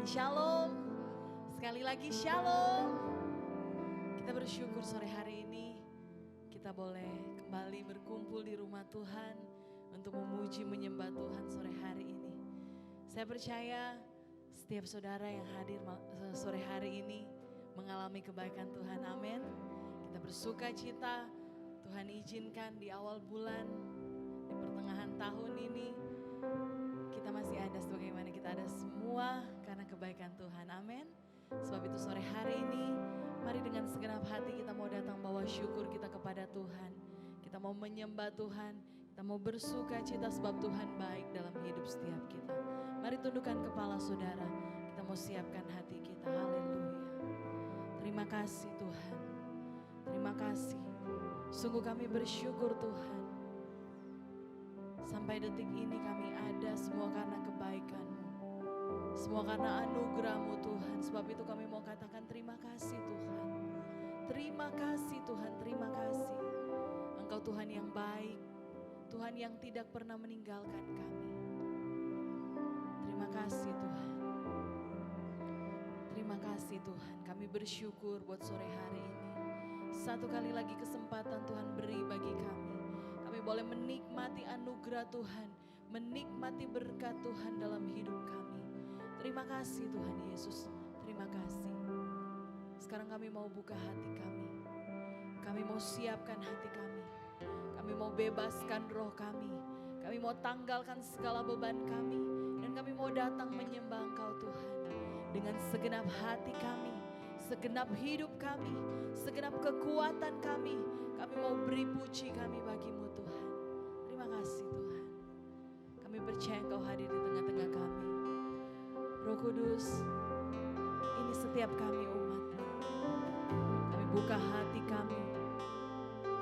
Shalom. Sekali lagi shalom. Kita bersyukur sore hari ini kita boleh kembali berkumpul di rumah Tuhan untuk memuji menyembah Tuhan sore hari ini. Saya percaya setiap saudara yang hadir sore hari ini mengalami kebaikan Tuhan. Amin. Kita bersuka cita, Tuhan izinkan di awal bulan, di pertengahan tahun ini kita masih ada sebagaimana kita ada semua karena kebaikan Tuhan. Amin. Sebab itu sore hari ini mari dengan segenap hati kita mau datang bawa syukur kita kepada Tuhan. Kita mau menyembah Tuhan, kita mau bersuka cita sebab Tuhan baik dalam hidup setiap kita. Mari tundukkan kepala saudara, kita mau siapkan hati kita. Haleluya. Terima kasih Tuhan. Terima kasih. Sungguh kami bersyukur Tuhan. Sampai detik ini kami ada semua karena kebaikan-Mu. Semua karena anugerah-Mu Tuhan. Sebab itu kami mau katakan terima kasih Tuhan. Terima kasih Tuhan, terima kasih. Engkau Tuhan yang baik. Tuhan yang tidak pernah meninggalkan kami. Terima kasih Tuhan. Terima kasih Tuhan. Kami bersyukur buat sore hari ini. Satu kali lagi kesempatan Tuhan beri bagi kami. Kami boleh menikmati anugerah Tuhan, menikmati berkat Tuhan dalam hidup kami. Terima kasih Tuhan Yesus, terima kasih. Sekarang kami mau buka hati kami. Kami mau siapkan hati kami. Kami mau bebaskan roh kami. Kami mau tanggalkan segala beban kami. Dan kami mau datang menyembah Engkau Tuhan. Dengan segenap hati kami, segenap hidup kami, segenap kekuatan kami. Kami mau beri puji kami bagi-Mu Tuhan. Terima kasih Tuhan. Kami percaya Engkau hadir di tengah-tengah kami. Roh Kudus, ini setiap kami umat-Mu. Kami buka hati kami.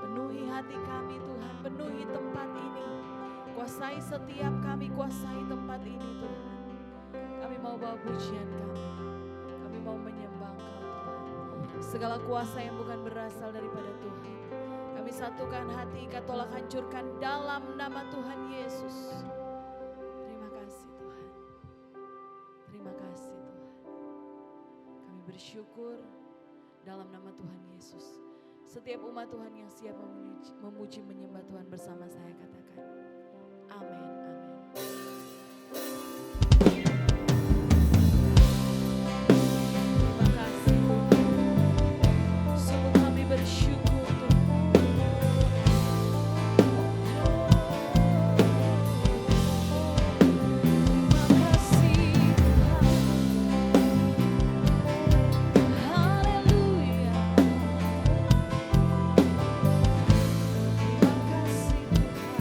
Penuhi hati kami Tuhan, penuhi tempat ini. Kuasai setiap kami, kuasai tempat ini Tuhan. Kami mau bawa pujian kami. Kami mau menyembah Engkau Tuhan. Segala kuasa yang bukan berasal daripada Tuhan. Kami satukan hati, Kau tolak hancurkan dalam nama Tuhan Yesus. Terima kasih Tuhan. Terima kasih Tuhan. Kami bersyukur dalam nama Tuhan Yesus. Setiap umat Tuhan yang siap memuji menyembah Tuhan bersama saya katakan amin, amin. Terima kasih Tuhan. Sungguh kami bersyukur Tuhan. Terima kasih Tuhan. Haleluya. Terima kasih Tuhan.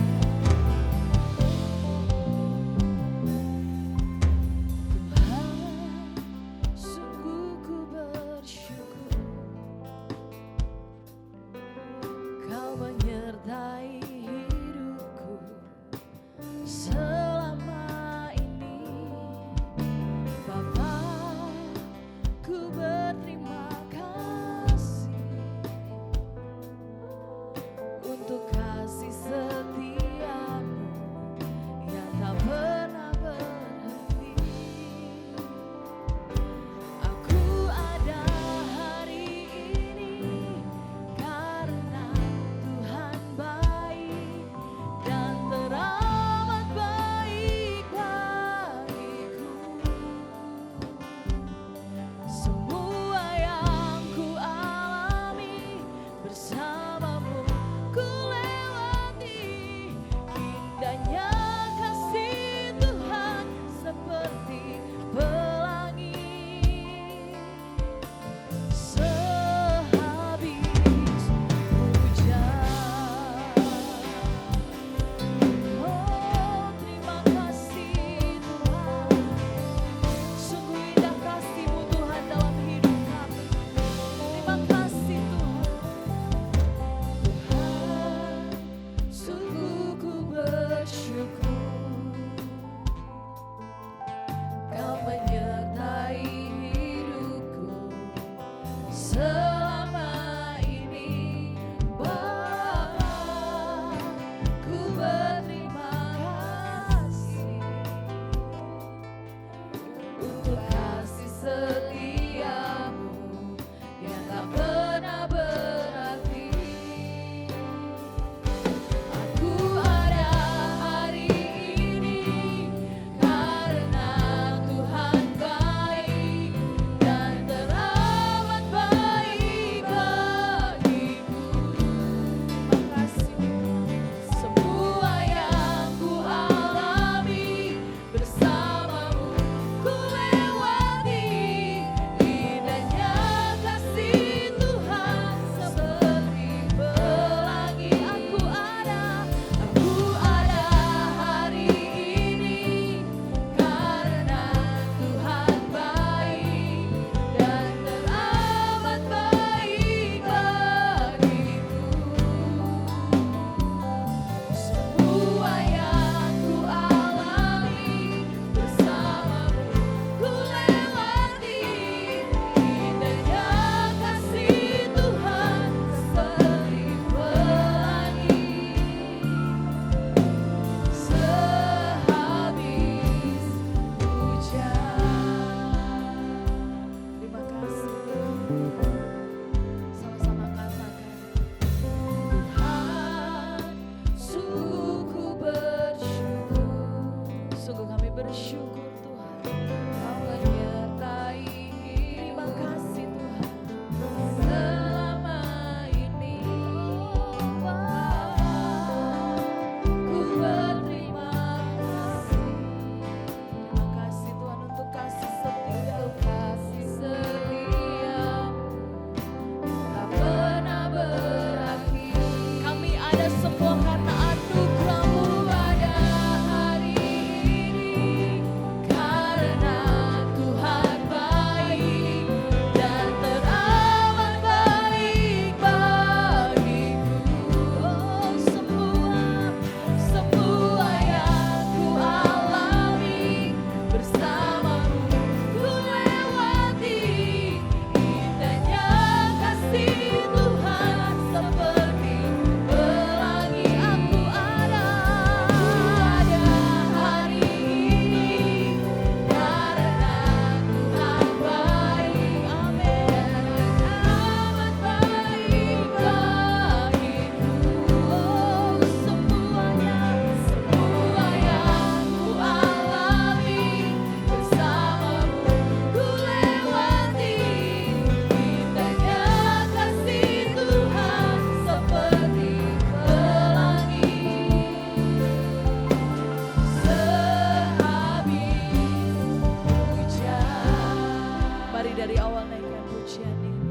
dari awal naikkan pujian ini.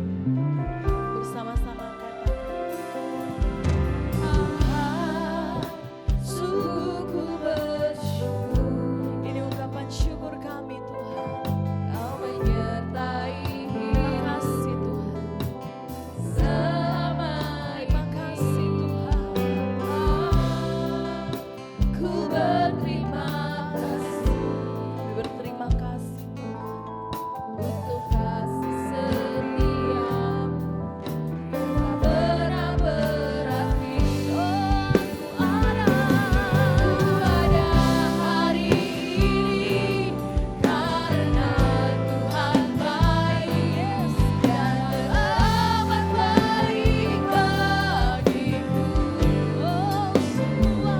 Bersama-sama katakan. Sungguh ku bersyukur. Ini ungkapan syukur kami Tuhan. Kau menyertai hidup. Terima kasih Tuhan. Terima kasih Tuhan. Ku berterima kasih. Berterima kasih Tuhan untuk kasih setia tak pernah berarti. Oh, aku ada hari ini karena Tuhan baik dan teramat baik bagiku. Oh, semua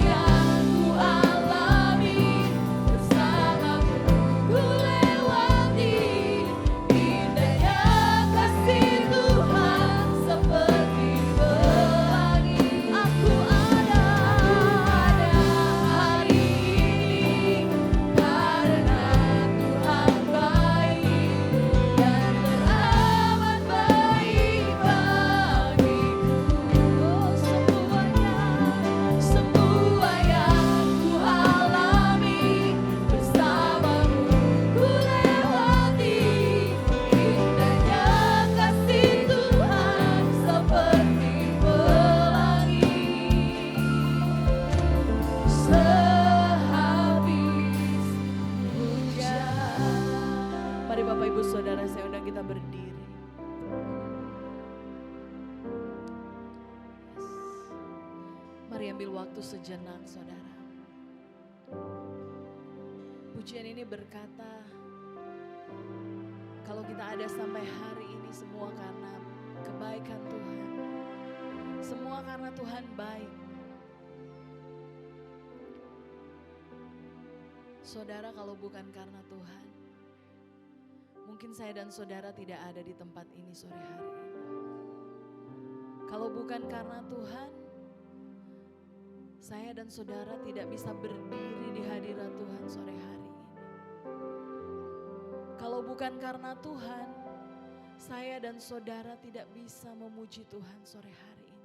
yang ku alami bersamamu ku lewati, indahnya kasih Tuhan seperti pelangi. Aku ada hari ini karena Tuhan baik dan teramat baik bagiku. Oh, semua yang ku alami bersamamu ku lewati, indahnya kasih Tuhan seperti pelangi. Sehabis hujan. Mari Bapak Ibu Saudara, saya undang kita berdiri. Mari ambil waktu sejenak saudara. Pujian ini berkata, kalau kita ada sampai hari ini semua karena kebaikan Tuhan. Semua karena Tuhan baik. Saudara, kalau bukan karena Tuhan, mungkin saya dan saudara tidak ada di tempat ini sore hari ini. Kalau bukan karena Tuhan, saya dan saudara tidak bisa berdiri di hadirat Tuhan sore hari ini. Kalau bukan karena Tuhan, saya dan saudara tidak bisa memuji Tuhan sore hari ini.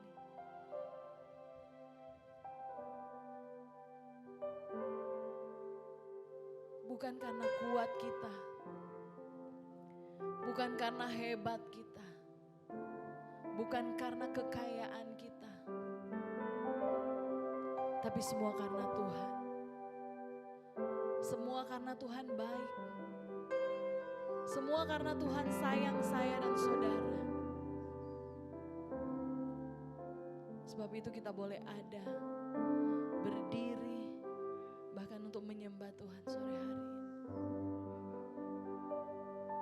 Bukan karena kuat kita, bukan karena hebat kita, bukan karena kekayaan kita, tapi semua karena Tuhan. Semua karena Tuhan baik. Semua karena Tuhan sayang saya dan saudara. Sebab itu kita boleh ada, berdiri, bahkan untuk menyembah Tuhan sore hari ini.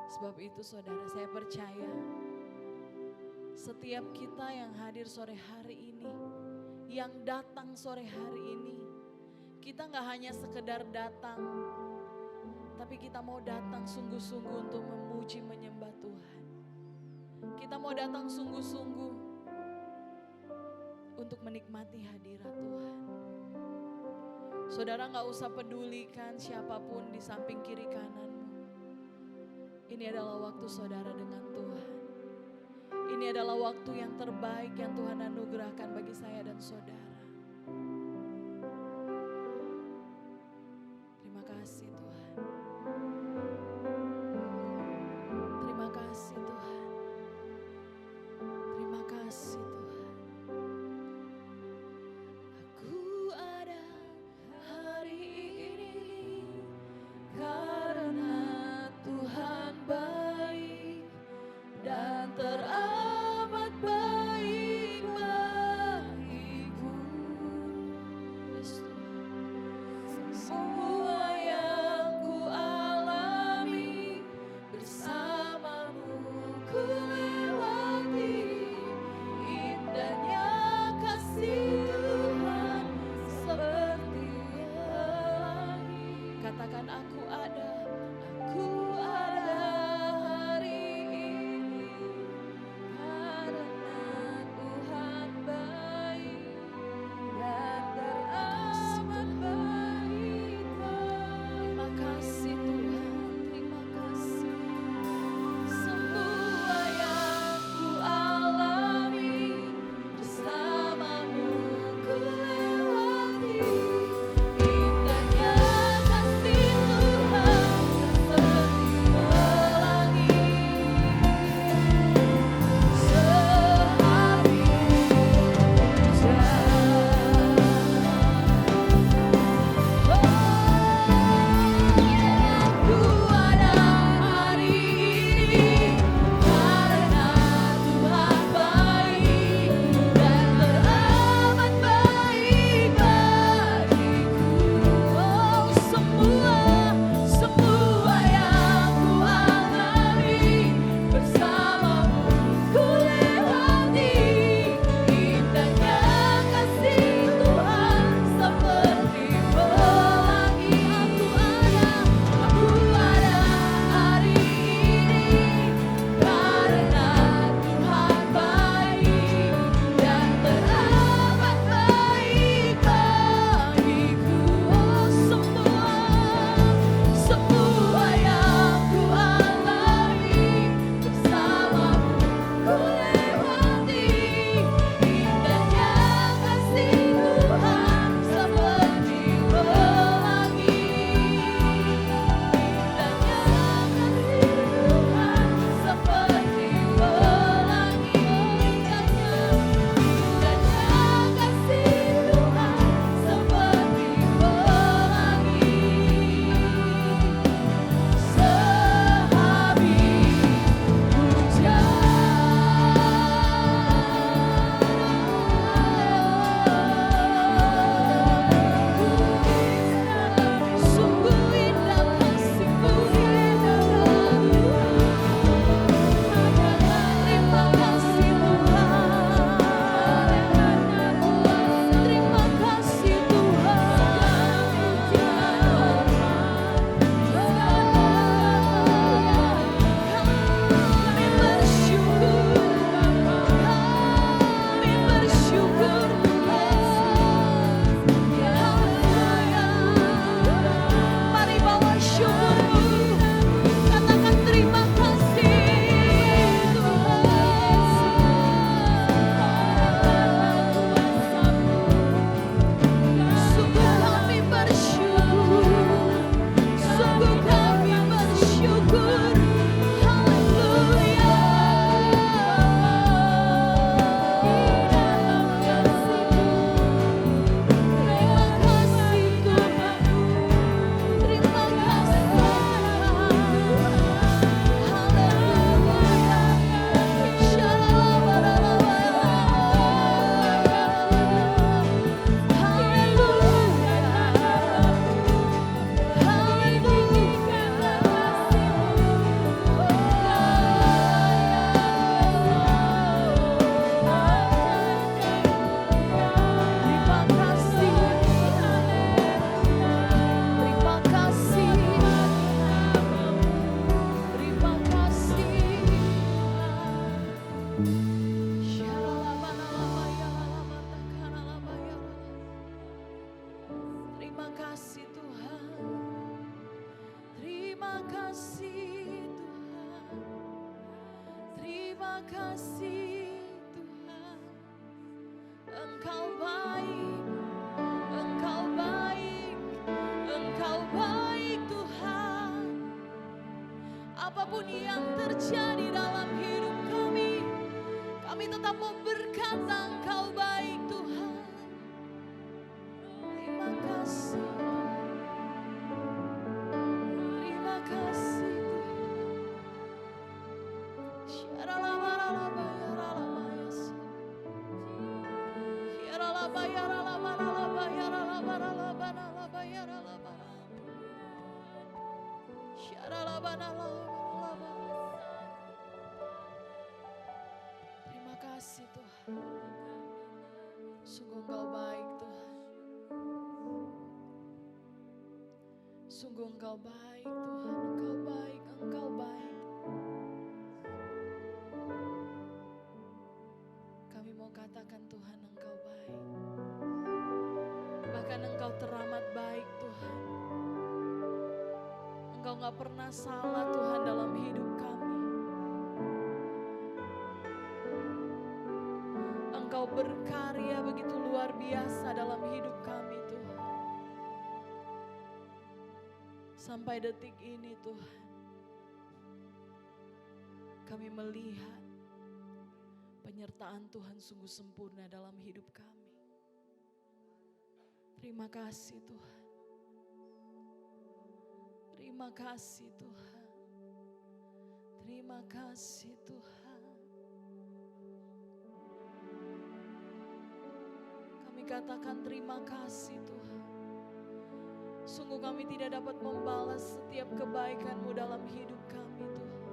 Sebab itu saudara, saya percaya setiap kita yang hadir sore hari ini, yang datang sore hari ini, kita gak hanya sekedar datang, tapi kita mau datang sungguh-sungguh untuk memuji menyembah Tuhan. Kita mau datang sungguh-sungguh untuk menikmati hadirat Tuhan. Saudara gak usah pedulikan siapapun di samping kiri kananmu. Ini adalah waktu saudara dengan Tuhan. Ini adalah waktu yang terbaik yang Tuhan anugerahkan bagi saya dan saudara. Terima kasih Tuhan. Terima kasih Tuhan. Terima kasih Tuhan. Aku ada hari ini karena Tuhan baik dan teramat baik bagiku. Terima kasih Tuhan, Engkau baik, Engkau baik, Engkau baik Tuhan. Apapun yang terjadi dalam hidup kami tetap mau berkata Engkau baik Tuhan. Terima kasih, terima kasih Terima kasih Tuhan. Sungguh Engkau baik Tuhan. Sungguh Engkau baik Tuhan. Engkau baik, Engkau baik. Kami mau katakan Tuhan Engkau baik. Bahkan Engkau teramat baik Tuhan. Engkau gak pernah salah Tuhan dalam hidup kami. Engkau berkarya begitu luar biasa dalam hidup kami Tuhan. Sampai detik ini Tuhan, kami melihat penyertaan Tuhan sungguh sempurna dalam hidup kami. Terima kasih Tuhan. Terima kasih Tuhan. Terima kasih Tuhan. Kami katakan terima kasih Tuhan. Sungguh kami tidak dapat membalas setiap kebaikan-Mu dalam hidup kami Tuhan.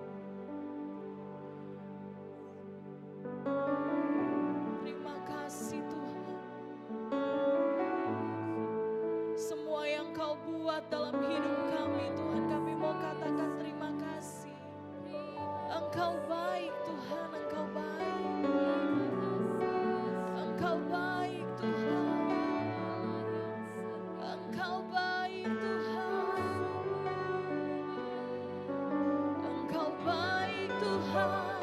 Terima kasih Tuhan. Semua yang Kau buat dalam hidup kami Tuhan, kami mau katakan terima kasih. Engkau baik Tuhan, Engkau baik. Engkau baik Tuhan. Engkau baik Tuhan. Engkau baik Tuhan.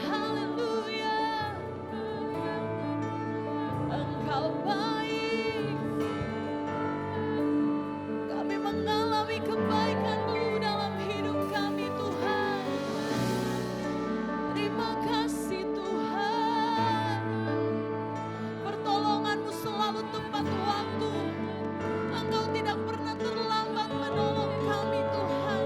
Haleluya. Engkau baik. Kami mengalami kebaikan-Mu dalam hidup kami Tuhan. Terima kasih Tuhan. Pertolongan-Mu selalu tepat waktu. Engkau tidak pernah terlambat menolong kami Tuhan.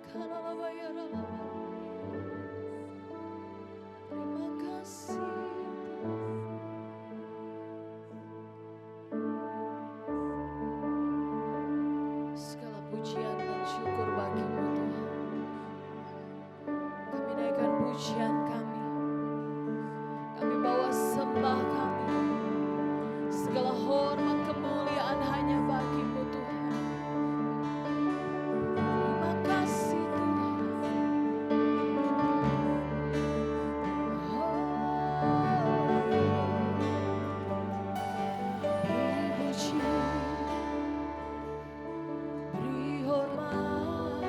Terima kasih. Segala pujian dan syukur bagimu Tuhan. Kami naikkan pujian kami. Kami bawa sembah kami. Segala hormat kemuliaan hanya bagimu Tuhan. Terima kasih Tuhan. Beri puji, beri hormat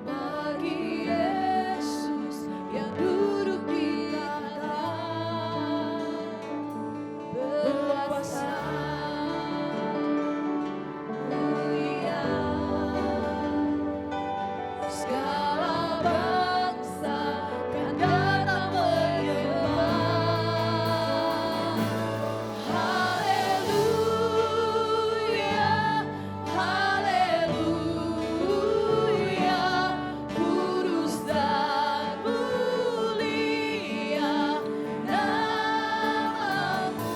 bagi Yesus yang duduk di tahta berkuasa mulia. Segala bangsa kan datang menyembah. Haleluya, haleluya, kudus dan mulia namamu.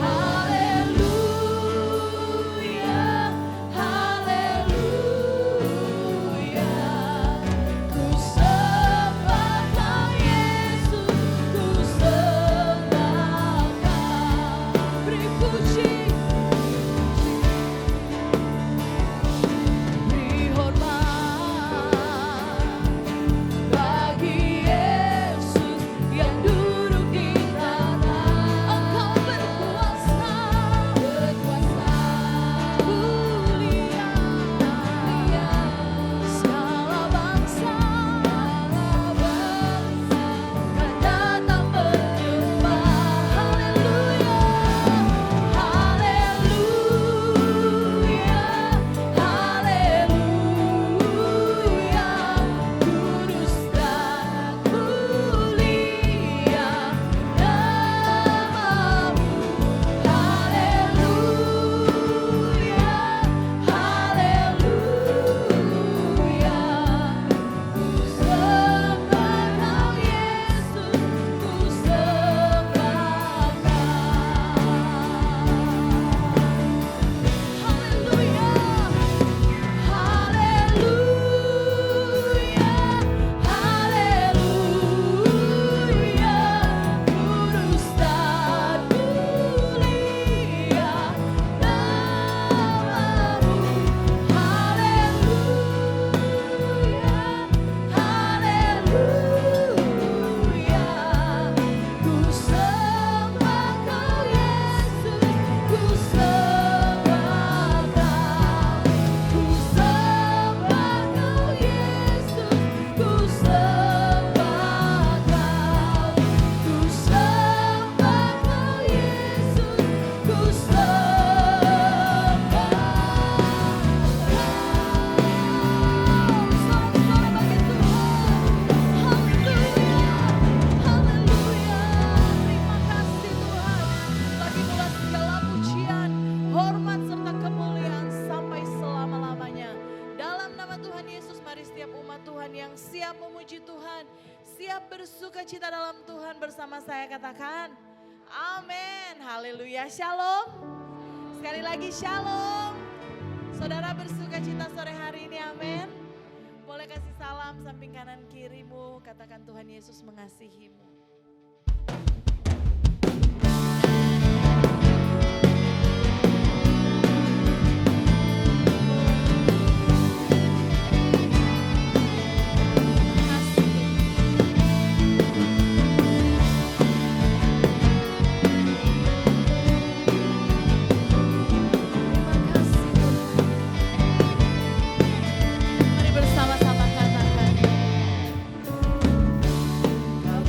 Haleluya, haleluya, ku sembah Kau Yesus, ku sembah Kau. Beri puji, beri hormat bagi Yesus yang duduk di tahta. Engkau berkuasa, mulia. Segala bangsa kan datang menyembah. Haleluya, haleluya, haleluya, kudus dan mulia namamu. Haleluya, haleluya, ku sembah Kau Yesus, ku sembah Kau. Haleluya, haleluya, haleluya, kudus dan mulia namamu. Haleluya, haleluya, ku sembah Kau Yesus, ku sembah Kau. Ku sembah Kau Yesus, ku sembah Kau. Ku sembah Kau Yesus, ku sembah Kau. Sorak-sorai bagi Tuhan. Haleluya, haleluya. Terima kasih Tuhan. Bagimu-lah segala pujian, hormat serta kemuliaan sampai selama-lamanya. Dalam nama Tuhan Yesus, mari setiap umat Tuhan yang siap memuji Tuhan, siap bersuka cita dalam Tuhan bersama saya katakan, amin. Haleluya, shalom. Sekali lagi shalom. Saudara bersuka cita sore hari ini, amin. Boleh kasih salam samping kanan kirimu, katakan Tuhan Yesus mengasihimu. Mari bersama-sama katakan, Kau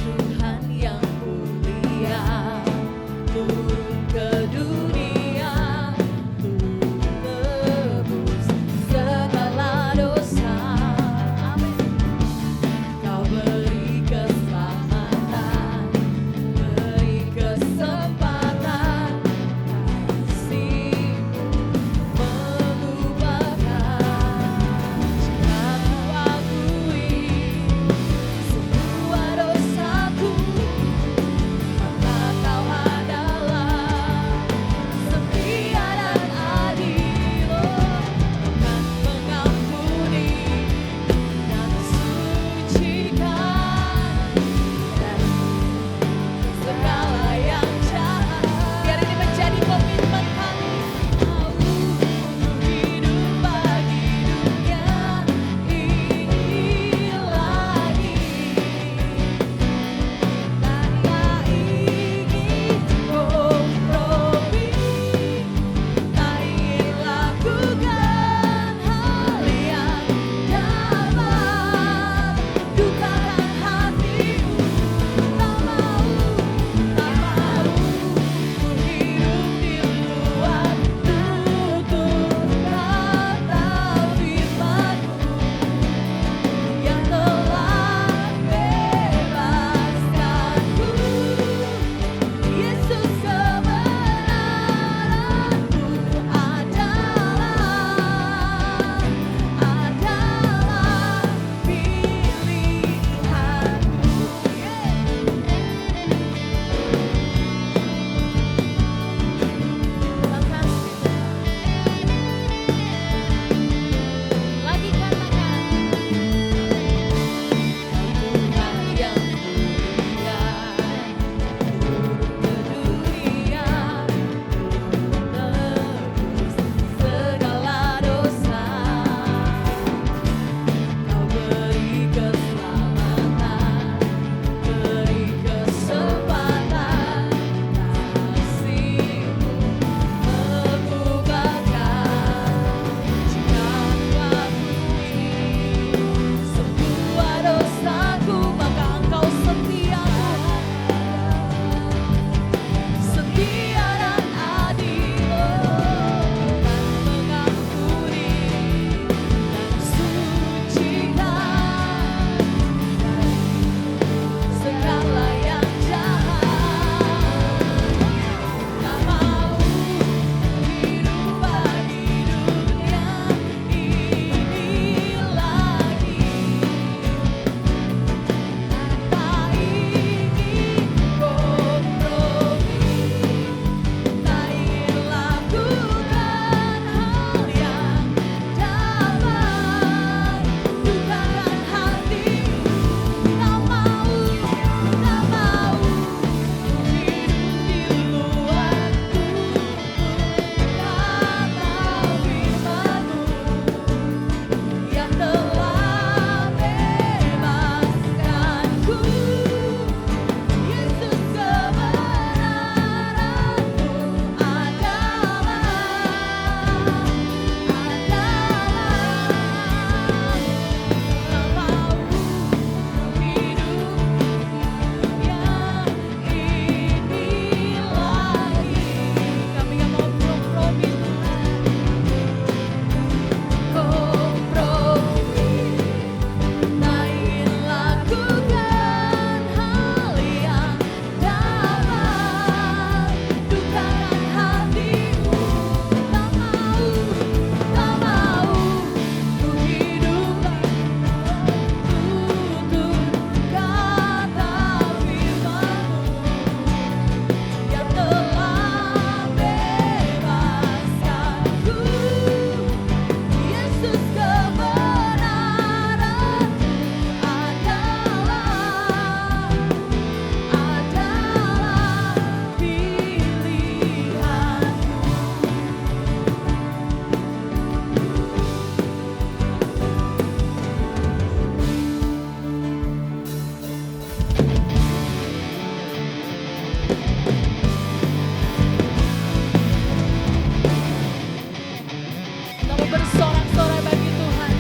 bersorak-sorai bagi Tuhan.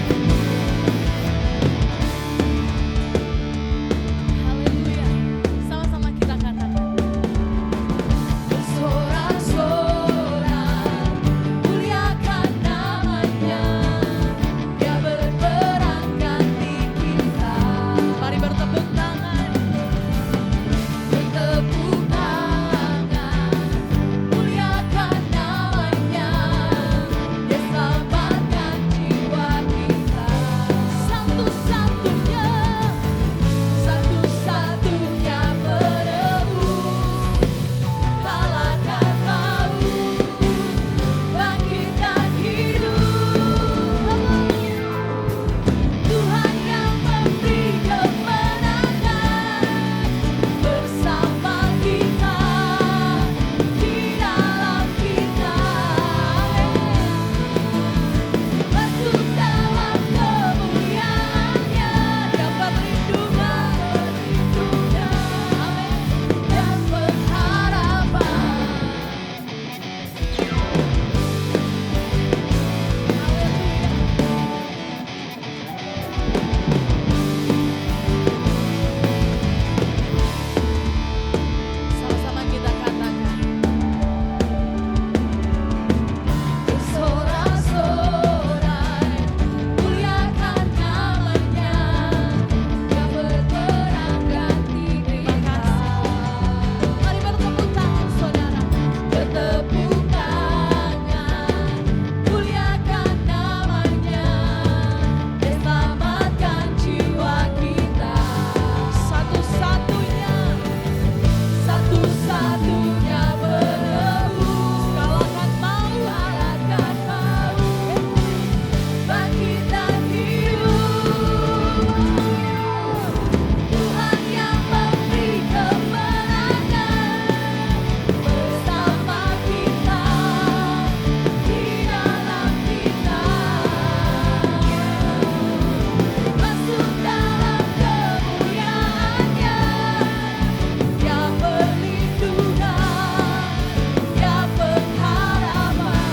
Haleluya. Sama-sama kita katakan. Bersorak-sorai, muliakan namanya. Dia berperang ganti kita. Mari bertepuk tangan. Bertepuk tangan, muliakan namanya. Dia selamatkan jiwa kita. Satu-satunya, satu-satunya penebus. Kalahkan maut, bangkitkan hidup. Tuhan yang memberi kemenangan bersama kita, di dalam kita. Masuk dalam kemuliaannya, yang perlindungan, dan pengharapan. Sama-sama kita katakan. Bersorak-sorai, muliakan namanya. Dia berperang ganti kita. Mari bertepuk tangan saudara. Bertepuk tangan, muliakan namanya. Dia selamatkan jiwa kita. Satu-satunya, satu-satunya penebus. Kalahkan maut, bangkitkan hidup. Tuhan yang memberi kemenangan bersama kita, di dalam kita. Masuk dalam kemuliaannya, yang perlindungan, yang pengharapan.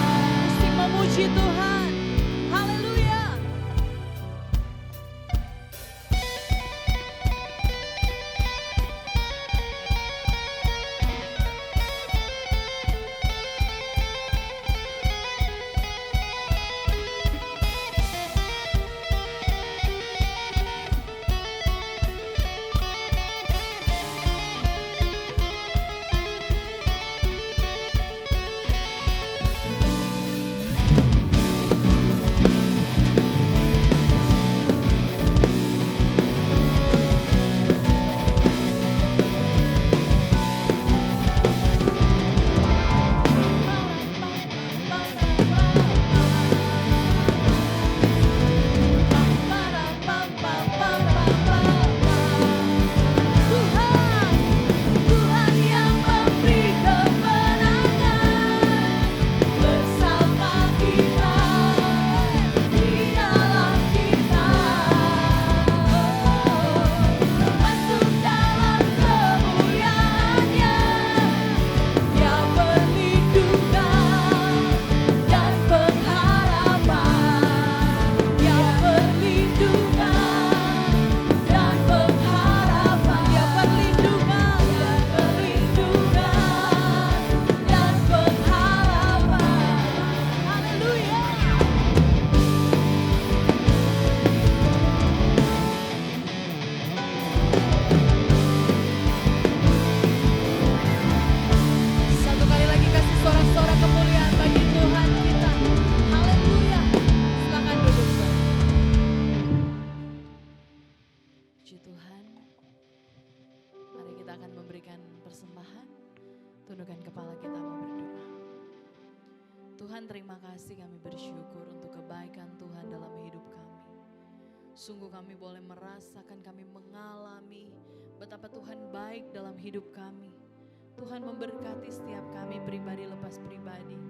Musik memuji Tuhan. Haleluya. Tuhan yang memberi kemenangan bersama kita, di dalam kita. Masuk dalam kemuliaannya, yang perlindungan dan pengharapan. Yang perlindungan dan pengharapan. Yang perlindungan dan pengharapan. Haleluya. Satu kali lagi kasih sorak-sorak kemuliaan bagi Tuhan kita. Haleluya. Silakan duduk saudara. Puji Tuhan. Mari kita akan memberikan persembahan. Tundukkan kepala kita mau berdoa. Tuhan, terima kasih, kami bersyukur untuk kebaikan Tuhan dalam hidup kami. Sungguh kami boleh merasakan, kami mengalami betapa Tuhan baik dalam hidup kami. Tuhan memberkati setiap kami pribadi lepas pribadi.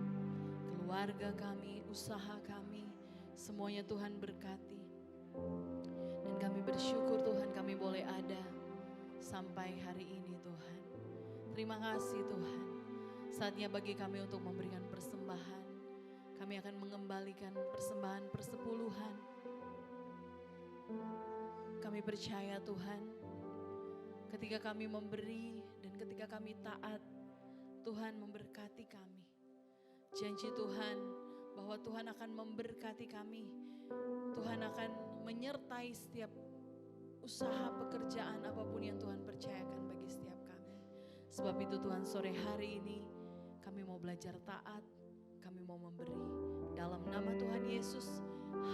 Keluarga kami, usaha kami, semuanya Tuhan berkati. Dan kami bersyukur Tuhan kami boleh ada sampai hari ini Tuhan. Terima kasih Tuhan. Saatnya bagi kami untuk memberikan persembahan. Kami akan mengembalikan persembahan persepuluhan. Kami percaya Tuhan, ketika kami memberi dan ketika kami taat, Tuhan memberkati kami. Janji Tuhan bahwa Tuhan akan memberkati kami. Tuhan akan menyertai setiap usaha pekerjaan apapun yang Tuhan percayakan bagi setiap kami. Sebab itu Tuhan, sore hari ini kami mau belajar taat, kami mau memberi. Dalam nama Tuhan Yesus,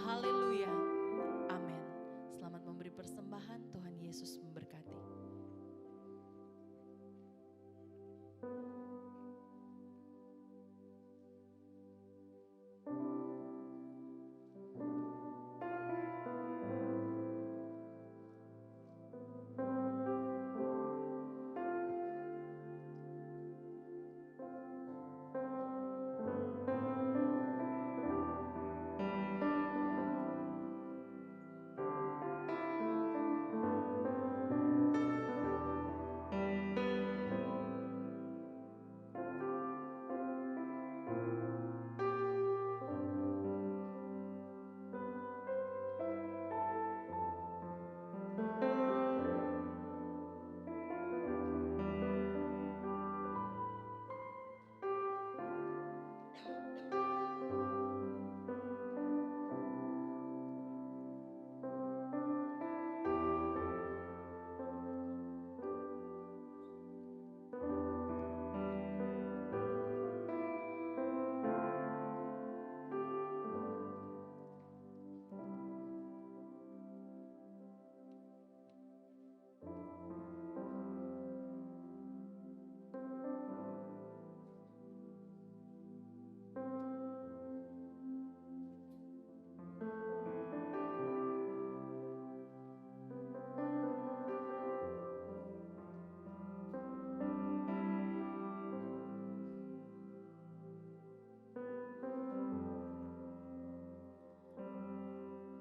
haleluya, amin. Selamat memberi persembahan, Tuhan Yesus memberkati.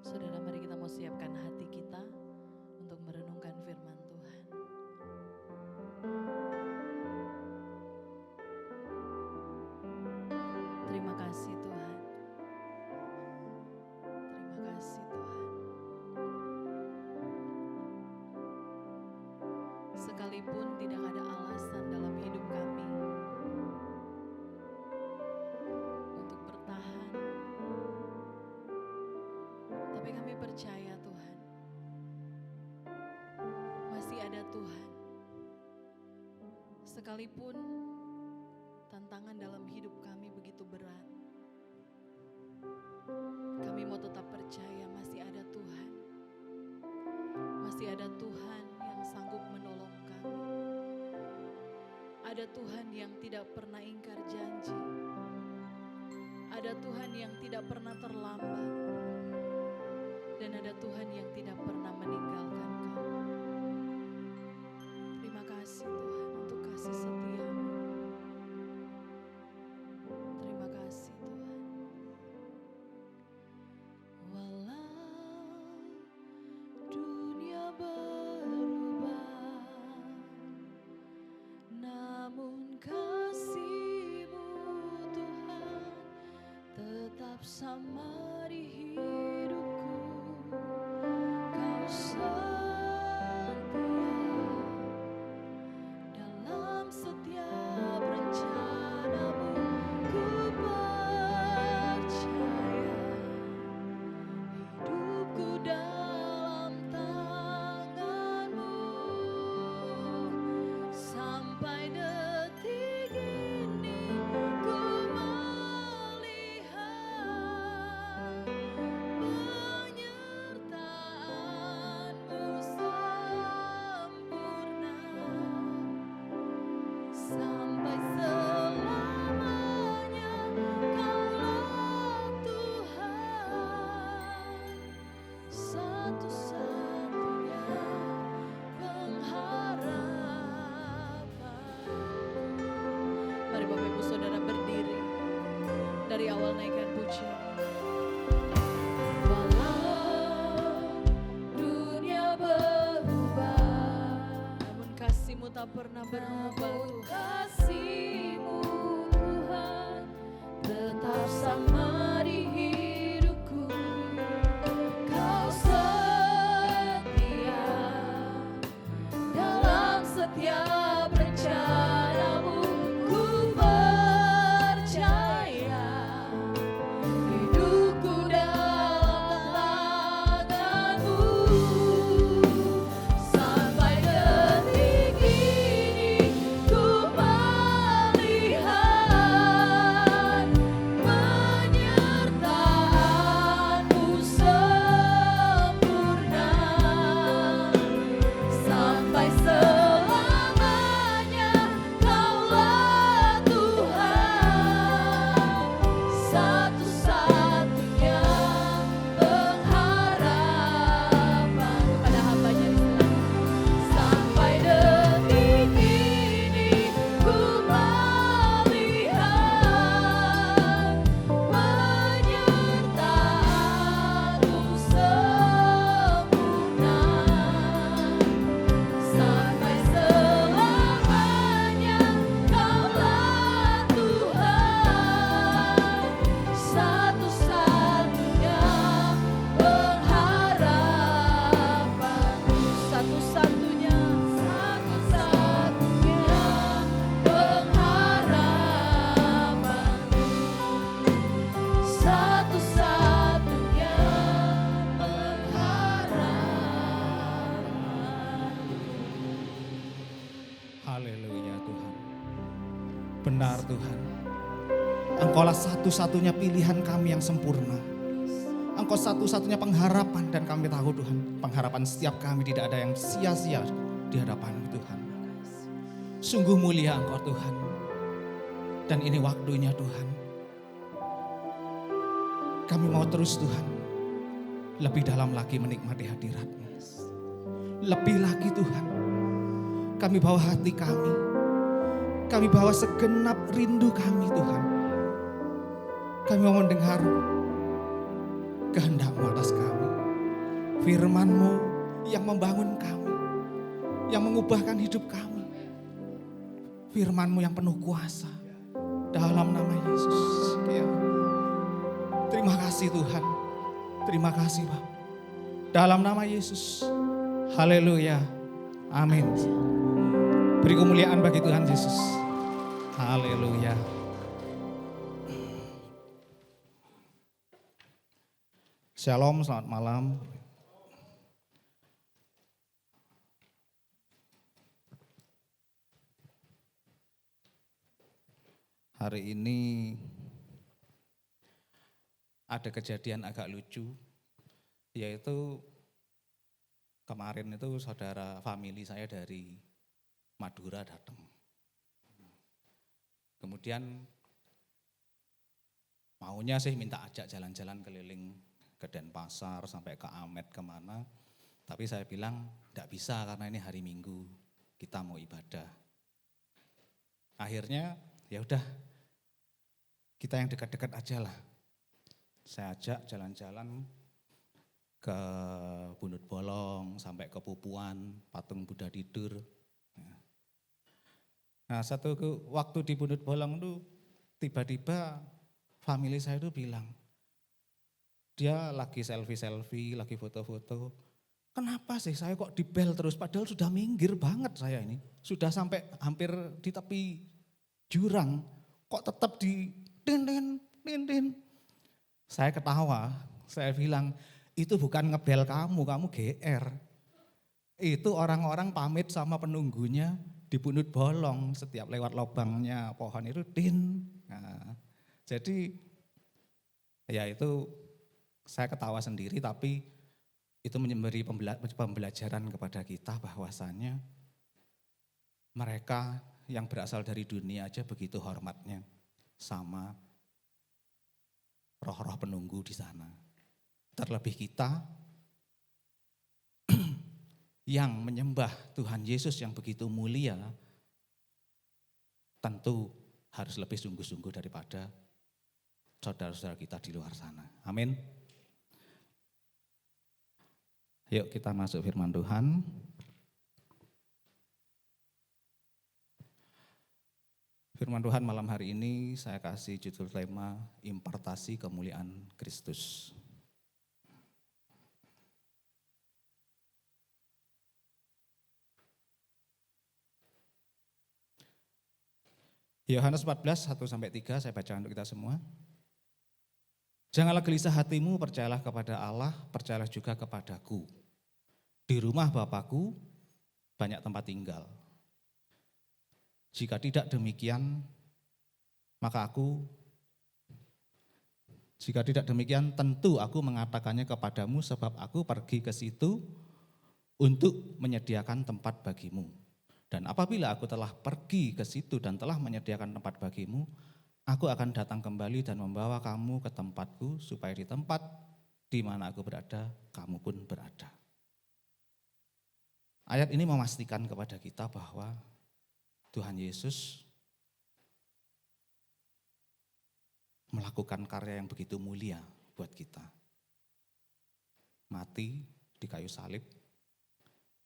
Saudara, mari kita mau siapkan hati kita untuk merenungkan firman Tuhan. Terima kasih Tuhan. Terima kasih Tuhan. Sekalipun tidak ada alasan dalam hidup kami untuk bertahan, tapi kami percaya Tuhan, masih ada Tuhan. Sekalipun tantangan dalam hidup kami begitu berat, kami mau tetap percaya masih ada Tuhan. Masih ada Tuhan yang sanggup menolong kami. Ada Tuhan yang tidak pernah ingkar janji. Ada Tuhan yang tidak pernah terlambat. Dan ada Tuhan yang tidak pernah meninggalkan kami. Terima kasih Tuhan untuk kasih setia-Mu. Terima kasih Tuhan. Walau dunia berubah, namun kasih-Mu Tuhan tetap sama di hidupku. Kau setia dalam setiap rencana-Mu. Ku percaya hidupku dalam tangan-Mu. Sampai detik ini ku melihat penyertaan-Mu sempurna. Sampai selamanya Kaulah Tuhan, satu-satunya pengharapan. Mari Bapak Ibu Saudara berdiri, dari awal naikkan pujian. Walau dunia berubah, namun kasih-Mu tak pernah berubah Tuhan. Kasih-Mu Tuhan tetap sama benar Tuhan. Engkaulah satu-satunya pilihan kami yang sempurna. Engkau satu-satunya pengharapan, dan kami tahu Tuhan, pengharapan setiap kami tidak ada yang sia-sia di hadapan-Mu Tuhan. Sungguh mulia Engkau Tuhan. Dan ini waktunya Tuhan. Kami mau terus Tuhan, lebih dalam lagi menikmati hadirat-Mu. Lebih lagi Tuhan, kami bawa hati kami. Kami bawa segenap rindu kami Tuhan. Kami mau mendengar kehendak-Mu atas kami. Firman-Mu yang membangun kami, yang mengubahkan hidup kami. Firman-Mu yang penuh kuasa. Dalam nama Yesus. Terima kasih Tuhan. Terima kasih Bapak. Dalam nama Yesus. Haleluya. Amin. Beri kemuliaan bagi Tuhan Yesus. Haleluya. Shalom, selamat malam. Hari ini ada kejadian agak lucu, yaitu kemarin itu saudara famili saya dari Madura datang. Kemudian maunya sih minta ajak jalan-jalan keliling ke Denpasar sampai ke Amet kemana. Tapi saya bilang enggak bisa karena ini hari Minggu, kita mau ibadah. Akhirnya ya udah, kita yang dekat-dekat aja lah. Saya ajak jalan-jalan ke Bunut Bolong, sampai ke Pupuan, Patung Buddha Tidur. Nah satu waktu di Bunut Bolong itu tiba-tiba famili saya itu bilang, dia lagi selfie-selfie, lagi foto-foto. Kenapa sih saya kok dibel terus, padahal sudah minggir banget saya ini. Sudah sampai hampir di tepi jurang, kok tetap di din. Saya ketawa, saya bilang, itu bukan ngebel kamu GR. Itu orang-orang pamit sama penunggunya di Bunut Bolong, setiap lewat lubangnya pohon itu din. Nah, jadi ya itu saya ketawa sendiri, tapi itu memberi pembelajaran kepada kita bahwasannya mereka yang berasal dari dunia aja begitu hormatnya sama roh-roh penunggu di sana. Terlebih kita yang menyembah Tuhan Yesus yang begitu mulia, tentu harus lebih sungguh-sungguh daripada saudara-saudara kita di luar sana. Amin. Yuk kita masuk firman Tuhan. Firman Tuhan malam hari ini saya kasih judul tema impartasi kemuliaan Kristus. Yohanes 14, 1-3 saya baca untuk kita semua. Janganlah gelisah hatimu, percayalah kepada Allah, percayalah juga kepadaku. Di rumah Bapakku banyak tempat tinggal. Jika tidak demikian, tentu aku mengatakannya kepadamu, sebab aku pergi ke situ untuk menyediakan tempat bagimu. Dan apabila aku telah pergi ke situ dan telah menyediakan tempat bagimu, aku akan datang kembali dan membawa kamu ke tempatku, supaya di tempat di mana aku berada, kamu pun berada. Ayat ini memastikan kepada kita bahwa Tuhan Yesus melakukan karya yang begitu mulia buat kita. Mati di kayu salib,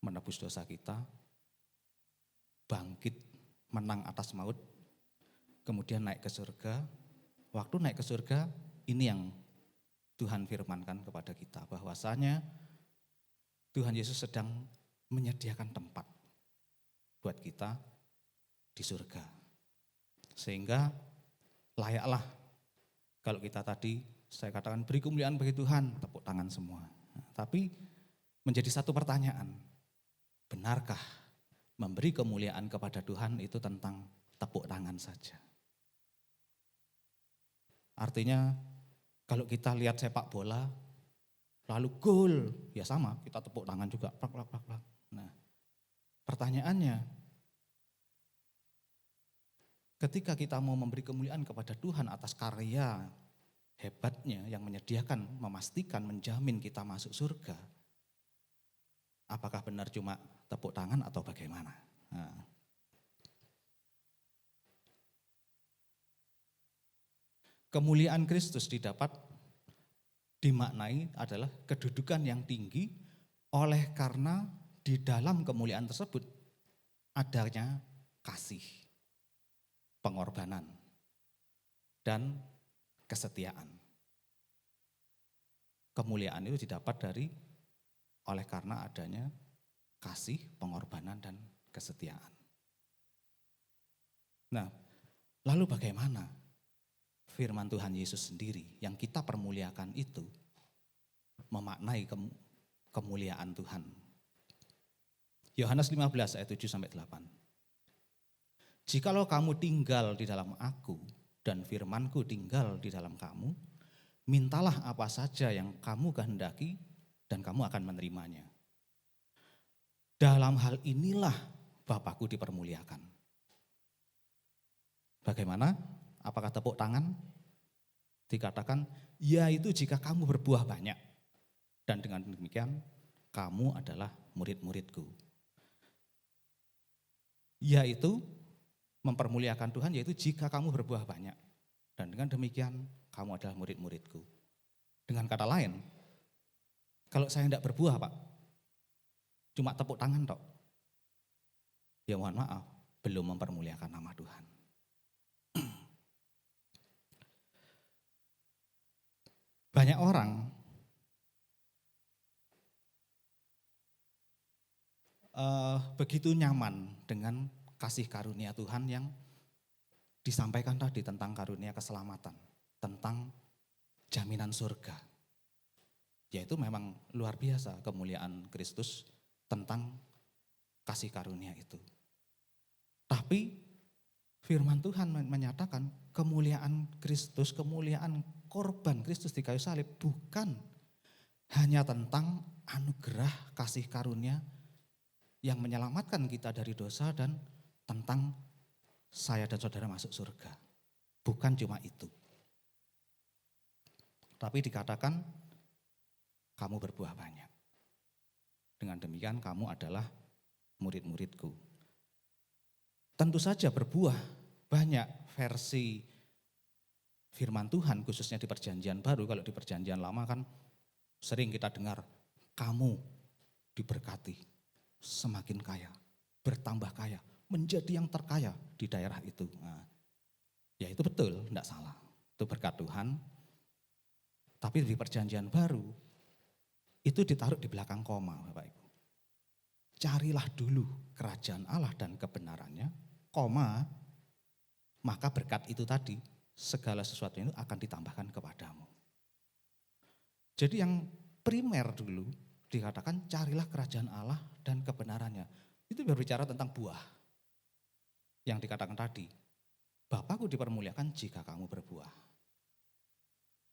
menebus dosa kita, bangkit, menang atas maut, kemudian naik ke surga. Waktu naik ke surga, ini yang Tuhan firmankan kepada kita, bahwasanya Tuhan Yesus sedang menyediakan tempat buat kita di surga. Sehingga layaklah kalau kita tadi, saya katakan beri kemuliaan bagi Tuhan, tepuk tangan semua. Tapi menjadi satu pertanyaan, benarkah memberi kemuliaan kepada Tuhan itu tentang tepuk tangan saja? Artinya kalau kita lihat sepak bola, lalu gol, ya sama, kita tepuk tangan juga. Plak, plak, plak, plak. Nah, pertanyaannya, ketika kita mau memberi kemuliaan kepada Tuhan atas karya hebatnya yang menyediakan, memastikan, menjamin kita masuk surga, apakah benar cuma tepuk tangan atau bagaimana? Nah. Kemuliaan Kristus dimaknai adalah kedudukan yang tinggi oleh karena di dalam kemuliaan tersebut adanya kasih, pengorbanan, dan kesetiaan. Kemuliaan itu didapat oleh karena adanya kasih, pengorbanan, dan kesetiaan. Nah, lalu bagaimana firman Tuhan Yesus sendiri yang kita permuliakan itu memaknai kemuliaan Tuhan? Yohanes 15 ayat 7-8. Jikalau kamu tinggal di dalam aku dan firmanku tinggal di dalam kamu, mintalah apa saja yang kamu kehendaki dan kamu akan menerimanya. Dalam hal inilah Bapakku dipermuliakan. Bagaimana? Apakah tepuk tangan? Dikatakan, yaitu jika kamu berbuah banyak. Dan dengan demikian, kamu adalah murid-muridku. Yaitu, mempermuliakan Tuhan, yaitu jika kamu berbuah banyak. Dan dengan demikian, kamu adalah murid-muridku. Dengan kata lain, kalau saya tidak berbuah, Pak, cuma tepuk tangan, tok, ya mohon maaf, belum mempermuliakan nama Tuhan. Banyak orang begitu nyaman dengan kasih karunia Tuhan yang disampaikan tadi tentang karunia keselamatan, tentang jaminan surga. Yaitu memang luar biasa kemuliaan Kristus tentang kasih karunia itu. Tapi firman Tuhan menyatakan kemuliaan Kristus, kemuliaan korban Kristus di kayu salib bukan hanya tentang anugerah kasih karunia yang menyelamatkan kita dari dosa dan tentang saya dan saudara masuk surga. Bukan cuma itu. Tapi dikatakan kamu berbuah banyak. Dengan demikian kamu adalah murid-muridku. Tentu saja berbuah banyak versi firman Tuhan khususnya di perjanjian baru. Kalau di perjanjian lama kan sering kita dengar kamu diberkati, semakin kaya, bertambah kaya, menjadi yang terkaya di daerah itu. Nah, ya itu betul, tidak salah. Itu berkat Tuhan. Tapi di perjanjian baru itu ditaruh di belakang koma, Bapak Ibu. Carilah dulu kerajaan Allah dan kebenarannya, koma, maka berkat itu tadi, segala sesuatu itu akan ditambahkan kepadamu. Jadi yang primer dulu dikatakan carilah kerajaan Allah dan kebenarannya. Itu berbicara tentang buah. Yang dikatakan tadi, Bapakku dipermuliakan jika kamu berbuah.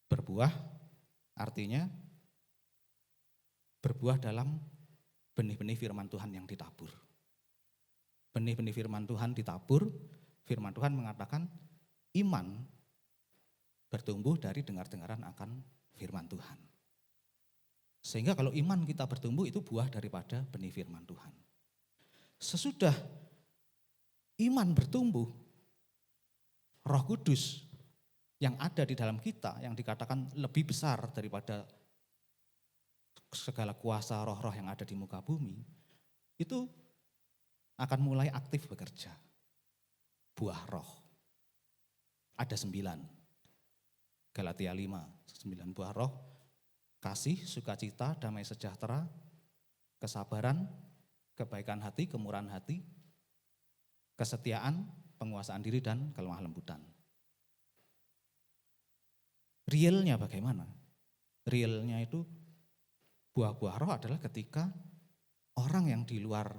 Berbuah artinya berbuah dalam benih-benih firman Tuhan yang ditabur. Benih-benih firman Tuhan ditabur, firman Tuhan mengatakan iman bertumbuh dari dengar-dengaran akan firman Tuhan. Sehingga kalau iman kita bertumbuh itu buah daripada benih firman Tuhan. Sesudah iman bertumbuh, Roh Kudus yang ada di dalam kita yang dikatakan lebih besar daripada segala kuasa roh-roh yang ada di muka bumi, itu akan mulai aktif bekerja. Buah roh. Ada 9. Galatia 5, 9 buah roh, kasih, sukacita, damai sejahtera, kesabaran, kebaikan hati, kemurahan hati, kesetiaan, penguasaan diri, dan kelemah lembutan. Realnya bagaimana? Realnya itu buah-buah roh adalah ketika orang yang di luar,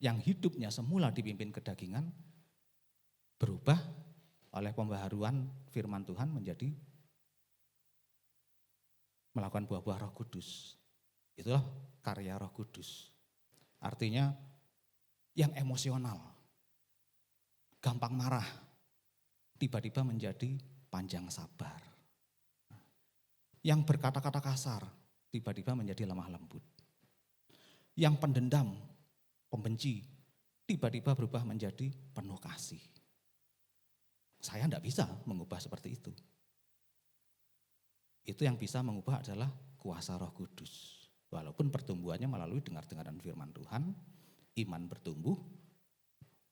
yang hidupnya semula dipimpin kedagingan, berubah oleh pembaharuan firman Tuhan menjadi melakukan buah-buah Roh Kudus. Itulah karya Roh Kudus. Artinya yang emosional, gampang marah, tiba-tiba menjadi panjang sabar. Yang berkata-kata kasar, tiba-tiba menjadi lemah lembut. Yang pendendam, pembenci, tiba-tiba berubah menjadi penuh kasih. Saya tidak bisa mengubah seperti itu. Itu yang bisa mengubah adalah kuasa Roh Kudus. Walaupun pertumbuhannya melalui dengar-dengaran firman Tuhan, iman bertumbuh,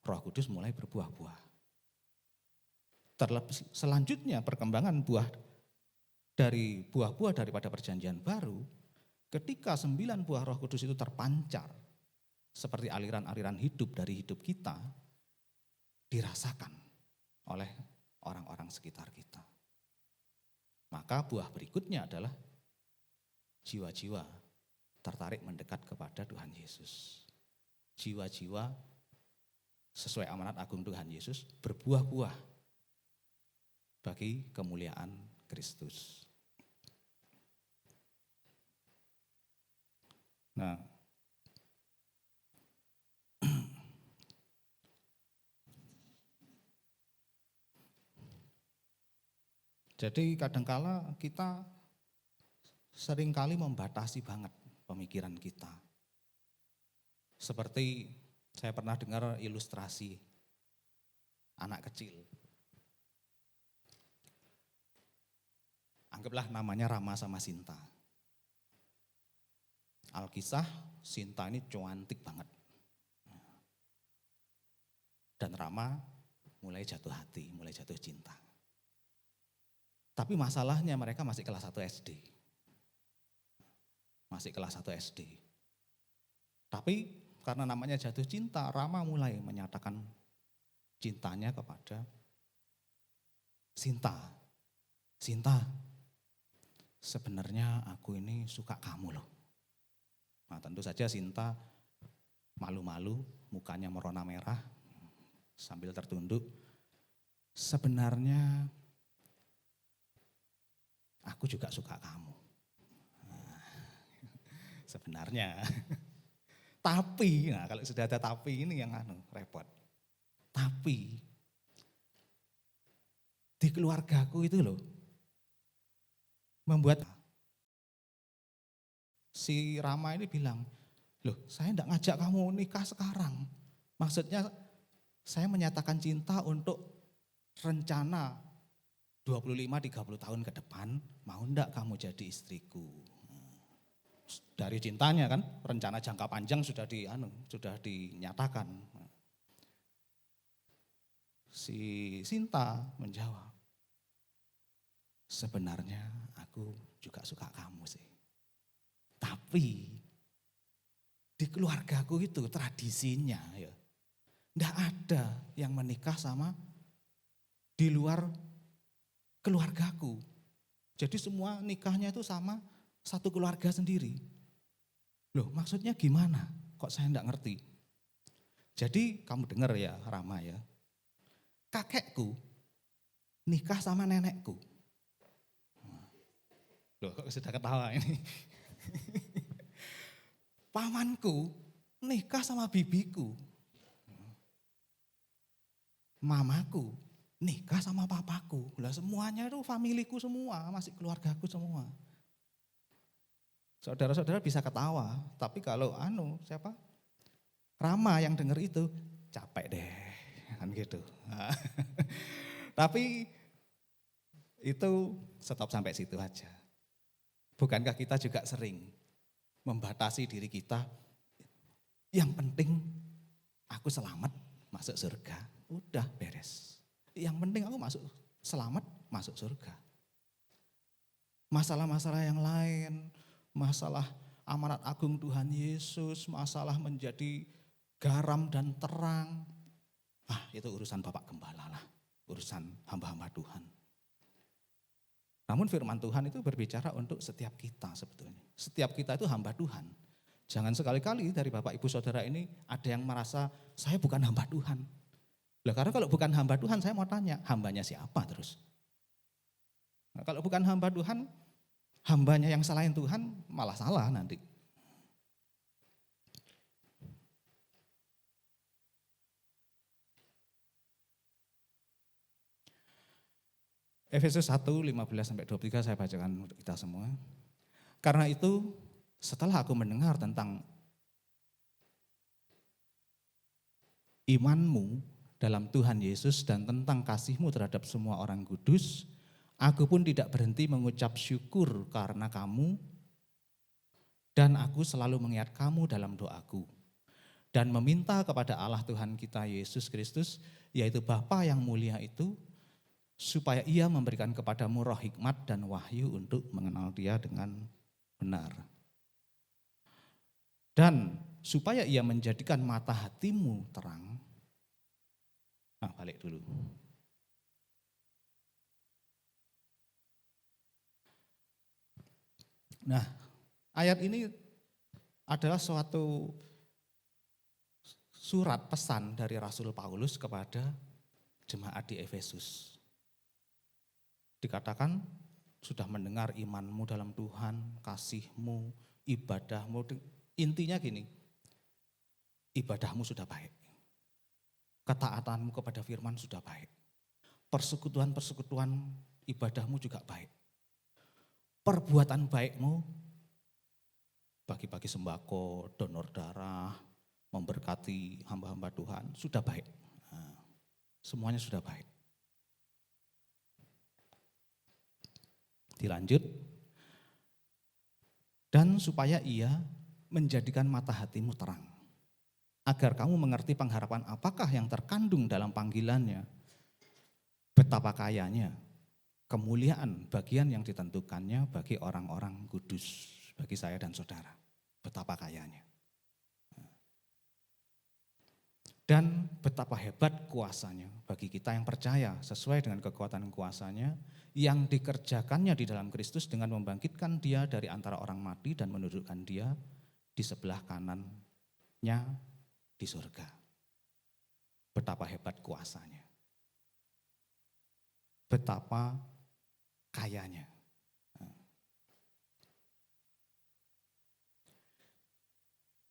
Roh Kudus mulai berbuah-buah. Selanjutnya perkembangan dari buah-buah daripada perjanjian baru, ketika 9 buah Roh Kudus itu terpancar seperti aliran-aliran hidup dari hidup kita, dirasakan oleh orang-orang sekitar kita. Maka buah berikutnya adalah jiwa-jiwa tertarik mendekat kepada Tuhan Yesus. Jiwa-jiwa sesuai amanat agung Tuhan Yesus berbuah-buah bagi kemuliaan Kristus. Nah, jadi kadangkala kita seringkali membatasi banget pemikiran kita. Seperti saya pernah dengar ilustrasi anak kecil. Anggaplah namanya Rama sama Sinta. Alkisah, Sinta ini cantik banget. Dan Rama mulai jatuh hati, mulai jatuh cinta. Tapi masalahnya mereka masih kelas 1 SD. Masih kelas 1 SD. Tapi karena namanya jatuh cinta, Rama mulai menyatakan cintanya kepada Sinta. Sinta, sebenarnya aku ini suka kamu loh. Nah, tentu saja Sinta malu-malu, mukanya merona merah, sambil tertunduk. Sebenarnya aku juga suka kamu. Sebenarnya. Tapi, nah kalau sudah ada tapi ini yang repot. Tapi di keluargaku itu loh membuat si Rama ini bilang, loh saya enggak ngajak kamu nikah sekarang. Maksudnya saya menyatakan cinta untuk rencana 25-30 tahun ke depan, mau enggak kamu jadi istriku? Dari cintanya kan, rencana jangka panjang sudah dinyatakan. Si Sinta menjawab, sebenarnya aku juga suka kamu sih. Tapi di keluargaku itu tradisinya ya, enggak ada yang menikah sama di luar keluargaku. Jadi semua nikahnya itu sama satu keluarga sendiri. Loh maksudnya gimana? Kok saya enggak ngerti. Jadi kamu dengar ya Rama ya. Kakekku nikah sama nenekku. Loh kok sudah ketawa ini. Pamanku nikah sama bibiku. Mamaku nikah sama papaku. Lah semuanya itu familiku semua, masih keluargaku semua. Saudara-saudara bisa ketawa, tapi kalau siapa? Rama yang dengar itu capek deh, kan gitu. Tapi itu stop sampai situ aja. Bukankah kita juga sering membatasi diri kita? Yang penting aku selamat masuk surga, udah beres. Yang penting aku selamat masuk surga. Masalah-masalah yang lain, masalah amanat agung Tuhan Yesus, masalah menjadi garam dan terang. Itu urusan Bapak Gembala lah, urusan hamba-hamba Tuhan. Namun firman Tuhan itu berbicara untuk setiap kita sebetulnya. Setiap kita itu hamba Tuhan. Jangan sekali-kali dari Bapak Ibu Saudara ini ada yang merasa saya bukan hamba Tuhan. Lah karena kalau bukan hamba Tuhan saya mau tanya, hambanya siapa terus? Nah, kalau bukan hamba Tuhan, hambanya yang salahin Tuhan malah salah nanti. Efesus 1, 15-23 saya bacakan untuk kita semua. Karena itu setelah aku mendengar tentang imanmu dalam Tuhan Yesus dan tentang kasihmu terhadap semua orang kudus, aku pun tidak berhenti mengucap syukur karena kamu, dan aku selalu mengingat kamu dalam doaku dan meminta kepada Allah Tuhan kita Yesus Kristus, yaitu Bapa yang mulia itu, supaya Ia memberikan kepadamu roh hikmat dan wahyu untuk mengenal Dia dengan benar. Dan supaya Ia menjadikan mata hatimu terang. Balik dulu. Nah, ayat ini adalah suatu surat pesan dari Rasul Paulus kepada jemaat di Efesus. Dikatakan sudah mendengar imanmu dalam Tuhan, kasihmu, ibadahmu. Intinya gini, ibadahmu sudah baik. Ketaatanmu kepada firman sudah baik. Persekutuan-persekutuan ibadahmu juga baik. Perbuatan baikmu, bagi-bagi sembako, donor darah, memberkati hamba-hamba Tuhan, sudah baik. Nah, semuanya sudah baik. Dilanjut, dan supaya Ia menjadikan mata hatimu terang, agar kamu mengerti pengharapan apakah yang terkandung dalam panggilannya, betapa kayanya, kemuliaan bagian yang ditentukannya bagi orang-orang kudus, bagi saya dan saudara, betapa kayanya. Dan betapa hebat kuasanya bagi kita yang percaya sesuai dengan kekuatan kuasanya yang dikerjakannya di dalam Kristus dengan membangkitkan Dia dari antara orang mati dan menundukkan Dia di sebelah kanannya di surga. Betapa hebat kuasanya. Betapa kayanya.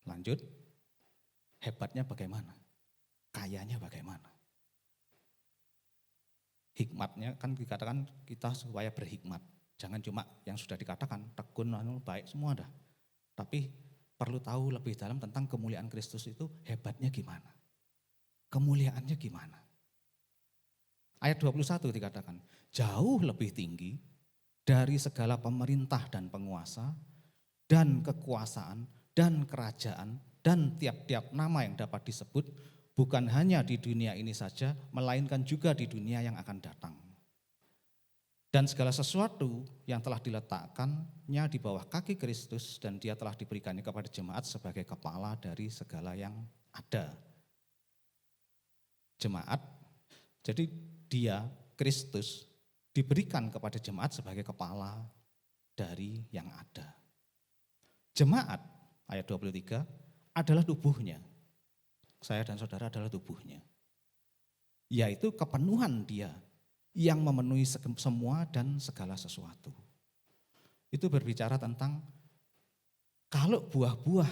Lanjut, hebatnya bagaimana? Kayanya bagaimana? Hikmatnya kan dikatakan kita supaya berhikmat. Jangan cuma yang sudah dikatakan, tekun, baik, semua dah. Tapi perlu tahu lebih dalam tentang kemuliaan Kristus itu hebatnya gimana. Kemuliaannya gimana. Ayat 21 dikatakan, jauh lebih tinggi dari segala pemerintah dan penguasa, dan kekuasaan, dan kerajaan, dan tiap-tiap nama yang dapat disebut, bukan hanya di dunia ini saja, melainkan juga di dunia yang akan datang. Dan segala sesuatu yang telah diletakkannya di bawah kaki Kristus dan Dia telah diberikannya kepada jemaat sebagai kepala dari segala yang ada. Jemaat, jadi Dia, Kristus, diberikan kepada jemaat sebagai kepala dari yang ada. Jemaat, ayat 23, adalah tubuhnya. Saya dan saudara adalah tubuhnya. Yaitu kepenuhan Dia yang memenuhi semua dan segala sesuatu. Itu berbicara tentang kalau buah-buah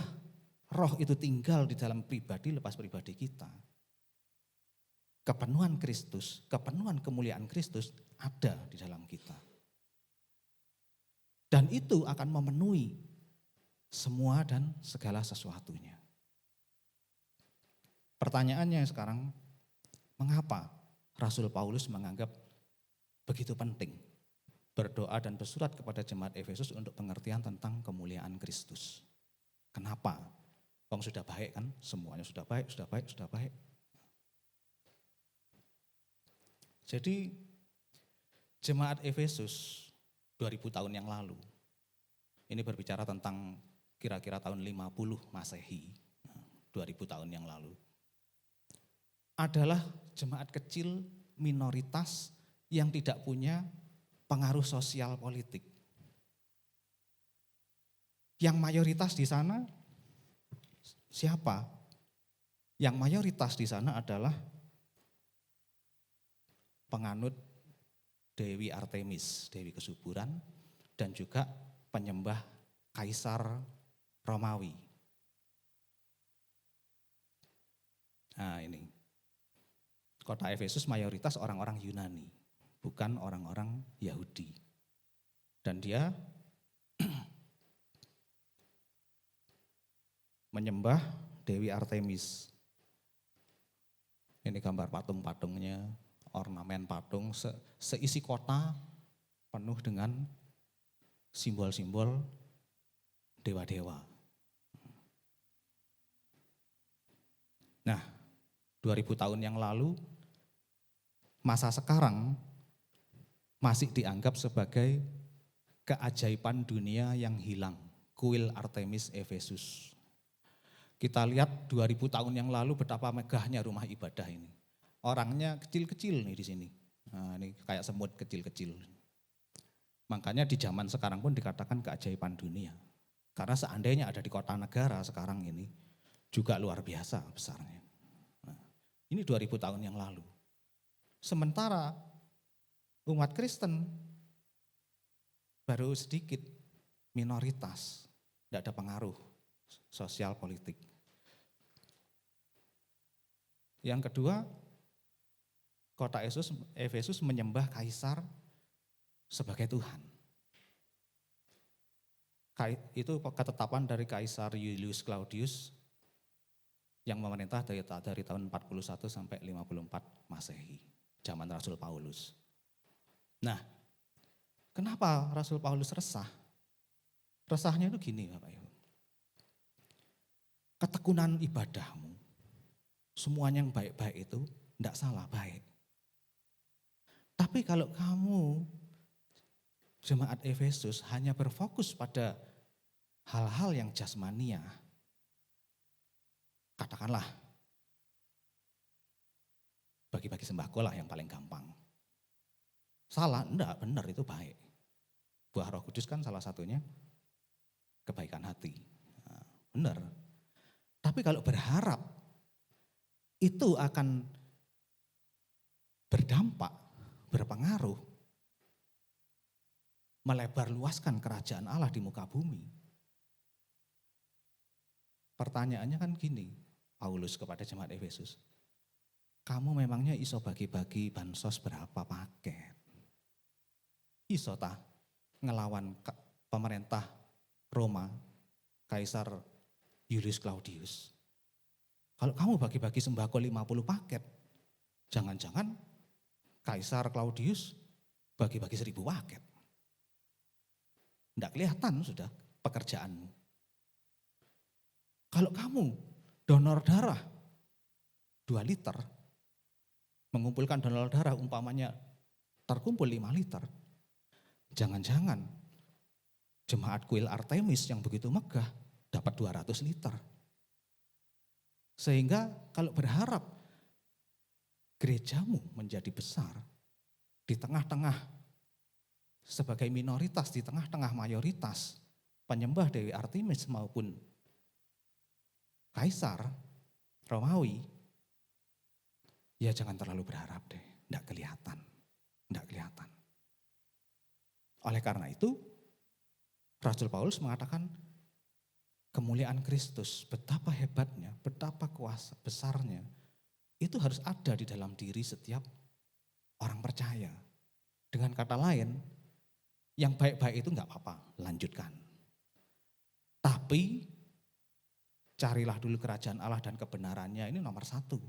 roh itu tinggal di dalam pribadi, lepas pribadi kita. Kepenuhan Kristus, kepenuhan kemuliaan Kristus ada di dalam kita. Dan itu akan memenuhi semua dan segala sesuatunya. Pertanyaannya sekarang, mengapa Rasul Paulus menganggap begitu penting berdoa dan bersurat kepada jemaat Efesus untuk pengertian tentang kemuliaan Kristus? Kenapa? Wong sudah baik kan? Semuanya sudah baik, sudah baik, sudah baik. Jadi jemaat Efesus 2000 tahun yang lalu, ini berbicara tentang kira-kira tahun 50 Masehi, 2000 tahun yang lalu. Adalah jemaat kecil minoritas yang tidak punya pengaruh sosial politik. Yang mayoritas di sana siapa? Yang mayoritas di sana adalah penganut Dewi Artemis, Dewi Kesuburan, dan juga penyembah Kaisar Romawi. Nah ini, kota Efesus mayoritas orang-orang Yunani, bukan orang-orang Yahudi. Dan dia menyembah Dewi Artemis. Ini gambar patung-patungnya, ornamen patung, seisi kota penuh dengan simbol-simbol dewa-dewa. Nah, 2000 tahun yang lalu, masa sekarang masih dianggap sebagai keajaiban dunia yang hilang, kuil Artemis Efesus. Kita lihat 2000 tahun yang lalu betapa megahnya rumah ibadah ini. Orangnya kecil-kecil nih di sini. Nah, ini kayak semut kecil-kecil. Makanya di zaman sekarang pun dikatakan keajaiban dunia. Karena seandainya ada di kota negara sekarang ini juga luar biasa besarnya. Nah, ini 2000 tahun yang lalu. Sementara umat Kristen baru sedikit, minoritas, tidak ada pengaruh sosial politik. Yang kedua, kota Efesus menyembah kaisar sebagai Tuhan. Itu ketetapan dari Kaisar Julius Claudius yang memerintah dari tahun 41 sampai 54 Masehi, zaman Rasul Paulus. Nah, kenapa Rasul Paulus resah? Resahnya itu gini Bapak Ibu. Ketekunan ibadahmu, semuanya yang baik-baik itu tidak salah, baik. Tapi kalau kamu jemaat Efesus hanya berfokus pada hal-hal yang jasmania, katakanlah bagi-bagi sembako lah yang paling gampang. Salah? Enggak, benar itu baik. Buah Roh Kudus kan salah satunya kebaikan hati. Nah, benar. Tapi kalau berharap itu akan berdampak, berpengaruh, melebar luaskan kerajaan Allah di muka bumi. Pertanyaannya kan gini, Paulus kepada jemaat Efesus. Kamu memangnya iso bagi-bagi bansos berapa paket? Iso tah ngelawan pemerintah Roma, Kaisar Julius Claudius. Kalau kamu bagi-bagi sembako 50 paket, jangan-jangan Kaisar Claudius bagi-bagi 1000 paket. Tidak kelihatan sudah pekerjaanmu. Kalau kamu donor darah 2 liter, mengumpulkan donor darah umpamanya terkumpul 5 liter, jangan-jangan jemaat kuil Artemis yang begitu megah dapat 200 liter. Sehingga kalau berharap gerejamu menjadi besar di tengah-tengah sebagai minoritas, di tengah-tengah mayoritas penyembah Dewi Artemis maupun Kaisar Romawi, ya jangan terlalu berharap deh, tidak kelihatan. Oleh karena itu, Rasul Paulus mengatakan kemuliaan Kristus, betapa hebatnya, betapa kuasa besarnya, itu harus ada di dalam diri setiap orang percaya. Dengan kata lain, yang baik-baik itu enggak apa-apa, lanjutkan. Tapi carilah dulu kerajaan Allah dan kebenarannya, ini nomor 1.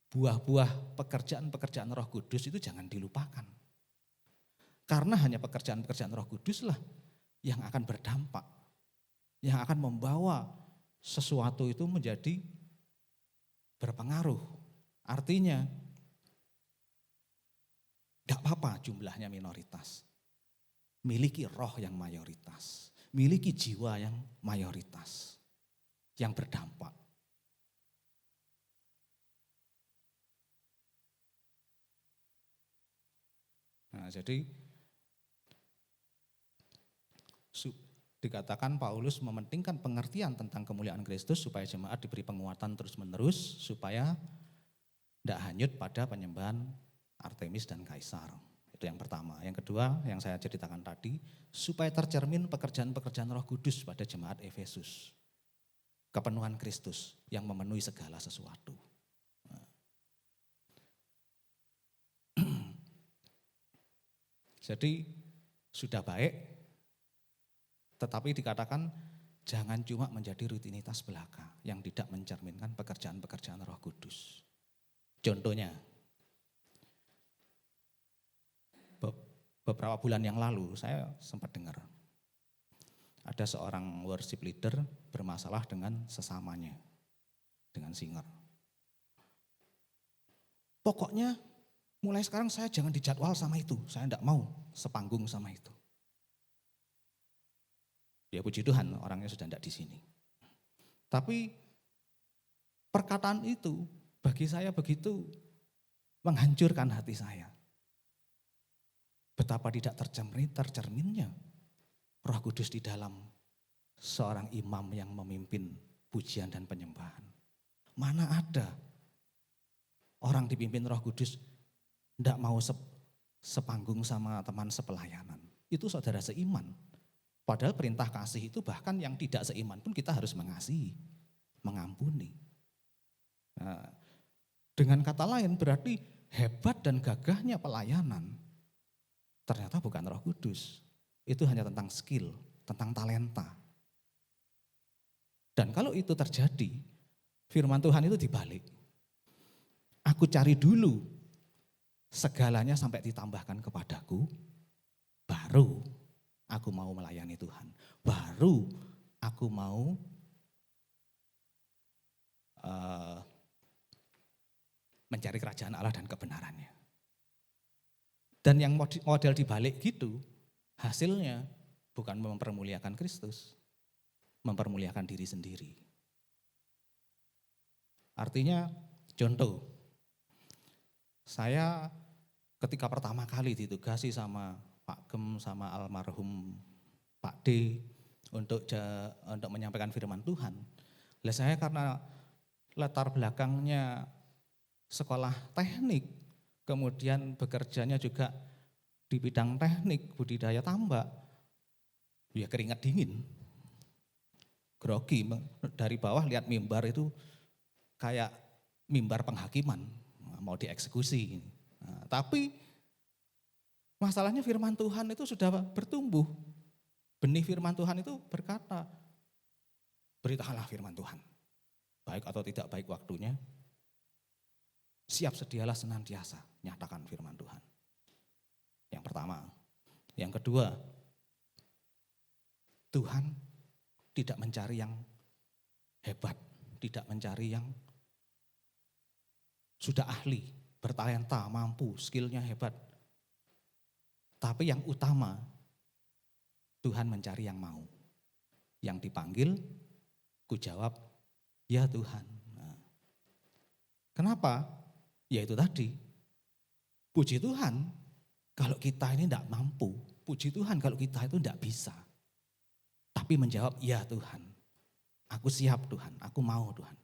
Buah-buah pekerjaan-pekerjaan Roh Kudus itu jangan dilupakan. Karena hanya pekerjaan-pekerjaan Roh Kudus lah yang akan berdampak, yang akan membawa sesuatu itu menjadi berpengaruh. Artinya, gak apa-apa jumlahnya minoritas. Miliki roh yang mayoritas, miliki jiwa yang mayoritas, yang berdampak. Nah, jadi dikatakan Paulus mementingkan pengertian tentang kemuliaan Kristus supaya jemaat diberi penguatan terus-menerus supaya tidak hanyut pada penyembahan Artemis dan Kaisar. Itu yang pertama. Yang kedua yang saya ceritakan tadi, supaya tercermin pekerjaan-pekerjaan Roh Kudus pada jemaat Efesus. Kepenuhan Kristus yang memenuhi segala sesuatu. Jadi sudah baik, tetapi dikatakan jangan cuma menjadi rutinitas belaka yang tidak mencerminkan pekerjaan-pekerjaan Roh Kudus. Contohnya, beberapa bulan yang lalu saya sempat dengar ada seorang worship leader bermasalah dengan sesamanya, dengan singer. Pokoknya mulai sekarang saya jangan dijadwal sama itu, saya tidak mau sepanggung sama itu. Ya puji Tuhan orangnya sudah tidak di sini. Tapi perkataan itu bagi saya begitu menghancurkan hati saya. Betapa tidak tercerminnya Roh Kudus di dalam seorang imam yang memimpin pujian dan penyembahan. Mana ada orang dipimpin Roh Kudus tidak mau sepanggung sama teman sepelayanan. Itu saudara seiman. Padahal perintah kasih itu bahkan yang tidak seiman pun kita harus mengasihi, mengampuni. Nah, dengan kata lain berarti hebat dan gagahnya pelayanan ternyata bukan Roh Kudus. Itu hanya tentang skill, tentang talenta. Dan kalau itu terjadi, firman Tuhan itu dibalik. Aku cari dulu segalanya sampai ditambahkan kepadaku, baru aku mau melayani Tuhan. Baru aku mau mencari kerajaan Allah dan kebenarannya. Dan yang model dibalik gitu, hasilnya bukan mempermuliakan Kristus, mempermuliakan diri sendiri. Artinya contoh, saya ketika pertama kali ditugasi sama Pak Gem sama almarhum Pak D untuk menyampaikan firman Tuhan. Lah saya karena latar belakangnya sekolah teknik, kemudian bekerjanya juga di bidang teknik, budidaya tambak, ya keringat dingin. Grogi, dari bawah lihat mimbar itu kayak mimbar penghakiman, mau dieksekusi. Nah, tapi masalahnya firman Tuhan itu sudah bertumbuh. Benih firman Tuhan itu berkata, beritakanlah firman Tuhan. Baik atau tidak baik waktunya, siap sedialah senantiasa nyatakan firman Tuhan. Yang pertama. Yang kedua, Tuhan tidak mencari yang hebat, tidak mencari yang sudah ahli, bertalenta, mampu, skillnya hebat. Tapi yang utama, Tuhan mencari yang mau. Yang dipanggil, ku jawab, ya Tuhan. Nah, kenapa? Ya itu tadi, puji Tuhan kalau kita ini tidak mampu, puji Tuhan kalau kita itu tidak bisa. Tapi menjawab, ya Tuhan, aku siap Tuhan, aku mau Tuhan.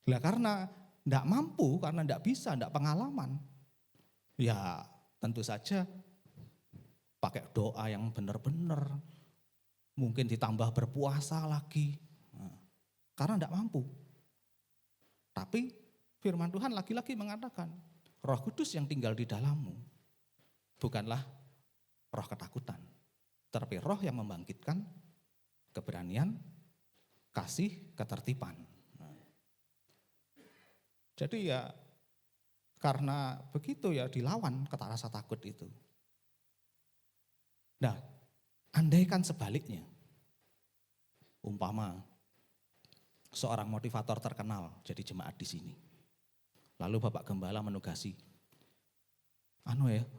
Nah, karena tidak mampu, karena tidak bisa, tidak pengalaman, ya tentu saja pakai doa yang benar-benar, mungkin ditambah berpuasa lagi, karena tidak mampu. Tapi firman Tuhan lagi-lagi mengatakan, Roh Kudus yang tinggal di dalammu bukanlah roh ketakutan, tetapi roh yang membangkitkan keberanian, kasih, ketertiban. Jadi ya karena begitu ya dilawan kata rasa takut itu. Nah, andaikan sebaliknya, umpama seorang motivator terkenal jadi jemaat di sini. Lalu Bapak Gembala menugasi,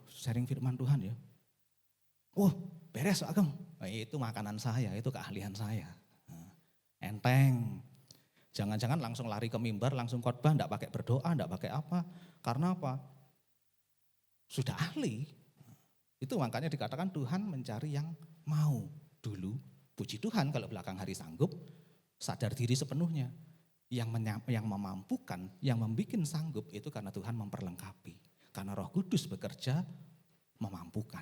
sharing firman Tuhan ya. Oh, beres Pak Gem. Nah, itu makanan saya, itu keahlian saya. Nah, enteng. Jangan-jangan langsung lari ke mimbar, langsung khotbah, enggak pakai berdoa, enggak pakai apa. Karena apa? Sudah ahli. Itu makanya dikatakan Tuhan mencari yang mau dulu. Puji Tuhan kalau belakang hari sanggup, sadar diri sepenuhnya. Yang memampukan, yang membuat sanggup itu karena Tuhan memperlengkapi. Karena Roh Kudus bekerja memampukan.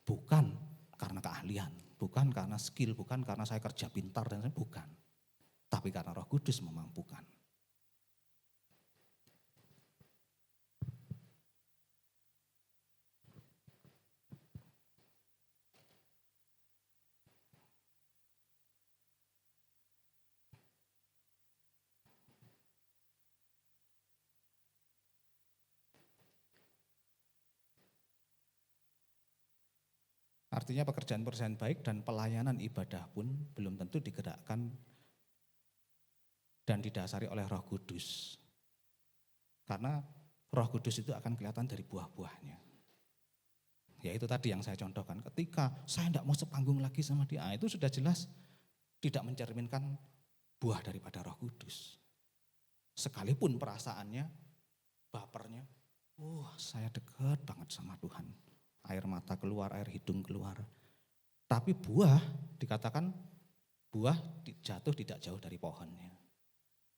Bukan karena keahlian, bukan karena skill, bukan karena saya kerja pintar dan bukan. Tapi karena Roh Kudus memampukan. Artinya pekerjaan-pekerjaan baik dan pelayanan ibadah pun belum tentu digerakkan dan didasari oleh Roh Kudus. Karena Roh Kudus itu akan kelihatan dari buah-buahnya. Ya itu tadi yang saya contohkan, ketika saya tidak mau sepanggung lagi sama dia, itu sudah jelas tidak mencerminkan buah daripada Roh Kudus. Sekalipun perasaannya, bapernya, saya dekat banget sama Tuhan. Air mata keluar, air hidung keluar. Tapi buah dikatakan buah jatuh tidak jauh dari pohonnya.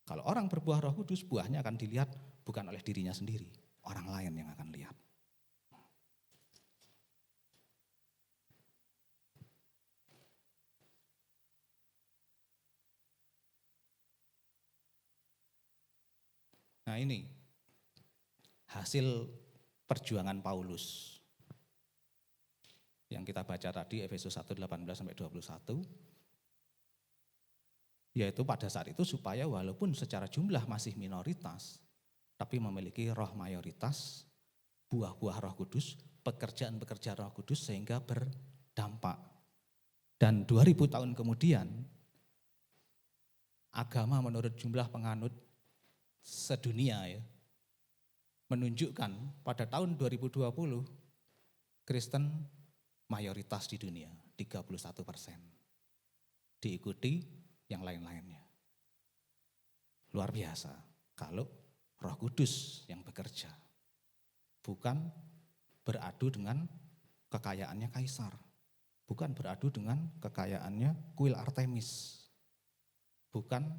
Kalau orang berbuah Roh Kudus, buahnya akan dilihat bukan oleh dirinya sendiri, orang lain yang akan lihat. Nah ini hasil perjuangan Paulus yang kita baca tadi Efesus 1:18-21, yaitu pada saat itu supaya walaupun secara jumlah masih minoritas, tapi memiliki roh mayoritas, buah-buah Roh Kudus, pekerjaan-pekerjaan Roh Kudus sehingga berdampak. Dan 2000 tahun kemudian, agama menurut jumlah penganut sedunia ya, menunjukkan pada tahun 2020 Kristen mayoritas di dunia 31%. Diikuti yang lain-lainnya. Luar biasa kalau Roh Kudus yang bekerja. Bukan beradu dengan kekayaannya kaisar. Bukan beradu dengan kekayaannya kuil Artemis. Bukan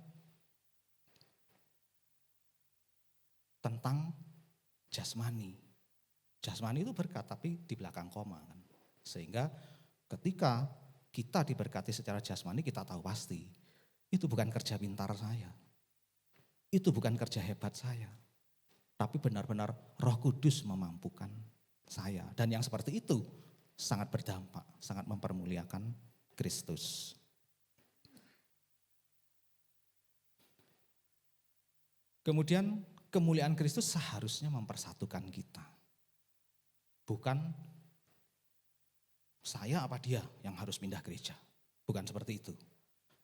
tentang jasmani. Jasmani itu berkat tapi di belakang koma kan. Sehingga ketika kita diberkati secara jasmani kita tahu pasti itu bukan kerja pintar saya. Itu bukan kerja hebat saya. Tapi benar-benar Roh Kudus memampukan saya. Dan yang seperti itu sangat berdampak, sangat mempermuliakan Kristus. Kemudian kemuliaan Kristus seharusnya mempersatukan kita. Bukan saya apa dia yang harus pindah gereja. Bukan seperti itu.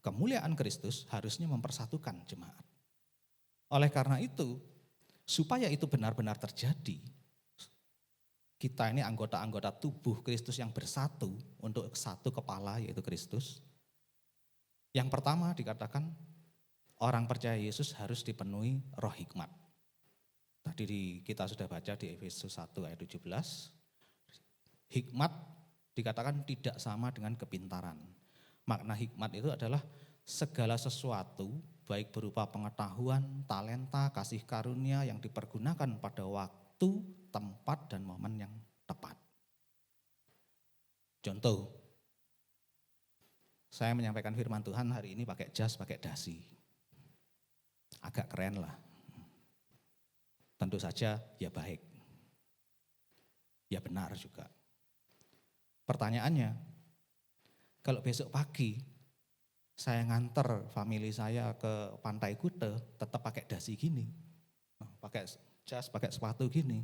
Kemuliaan Kristus harusnya mempersatukan jemaat. Oleh karena itu, supaya itu benar-benar terjadi, kita ini anggota-anggota tubuh Kristus yang bersatu untuk satu kepala yaitu Kristus. Yang pertama dikatakan orang percaya Yesus harus dipenuhi roh hikmat. Tadi kita sudah baca di Efesus 1 ayat 17. Hikmat dikatakan tidak sama dengan kepintaran. Makna hikmat itu adalah segala sesuatu baik berupa pengetahuan, talenta, kasih karunia yang dipergunakan pada waktu, tempat, dan momen yang tepat. Contoh, saya menyampaikan firman Tuhan hari ini pakai jas, pakai dasi. Agak keren lah. Tentu saja ya baik. Ya benar juga. Pertanyaannya, kalau besok pagi saya nganter family saya ke Pantai Kuta, tetap pakai dasi gini, pakai jas, pakai sepatu gini,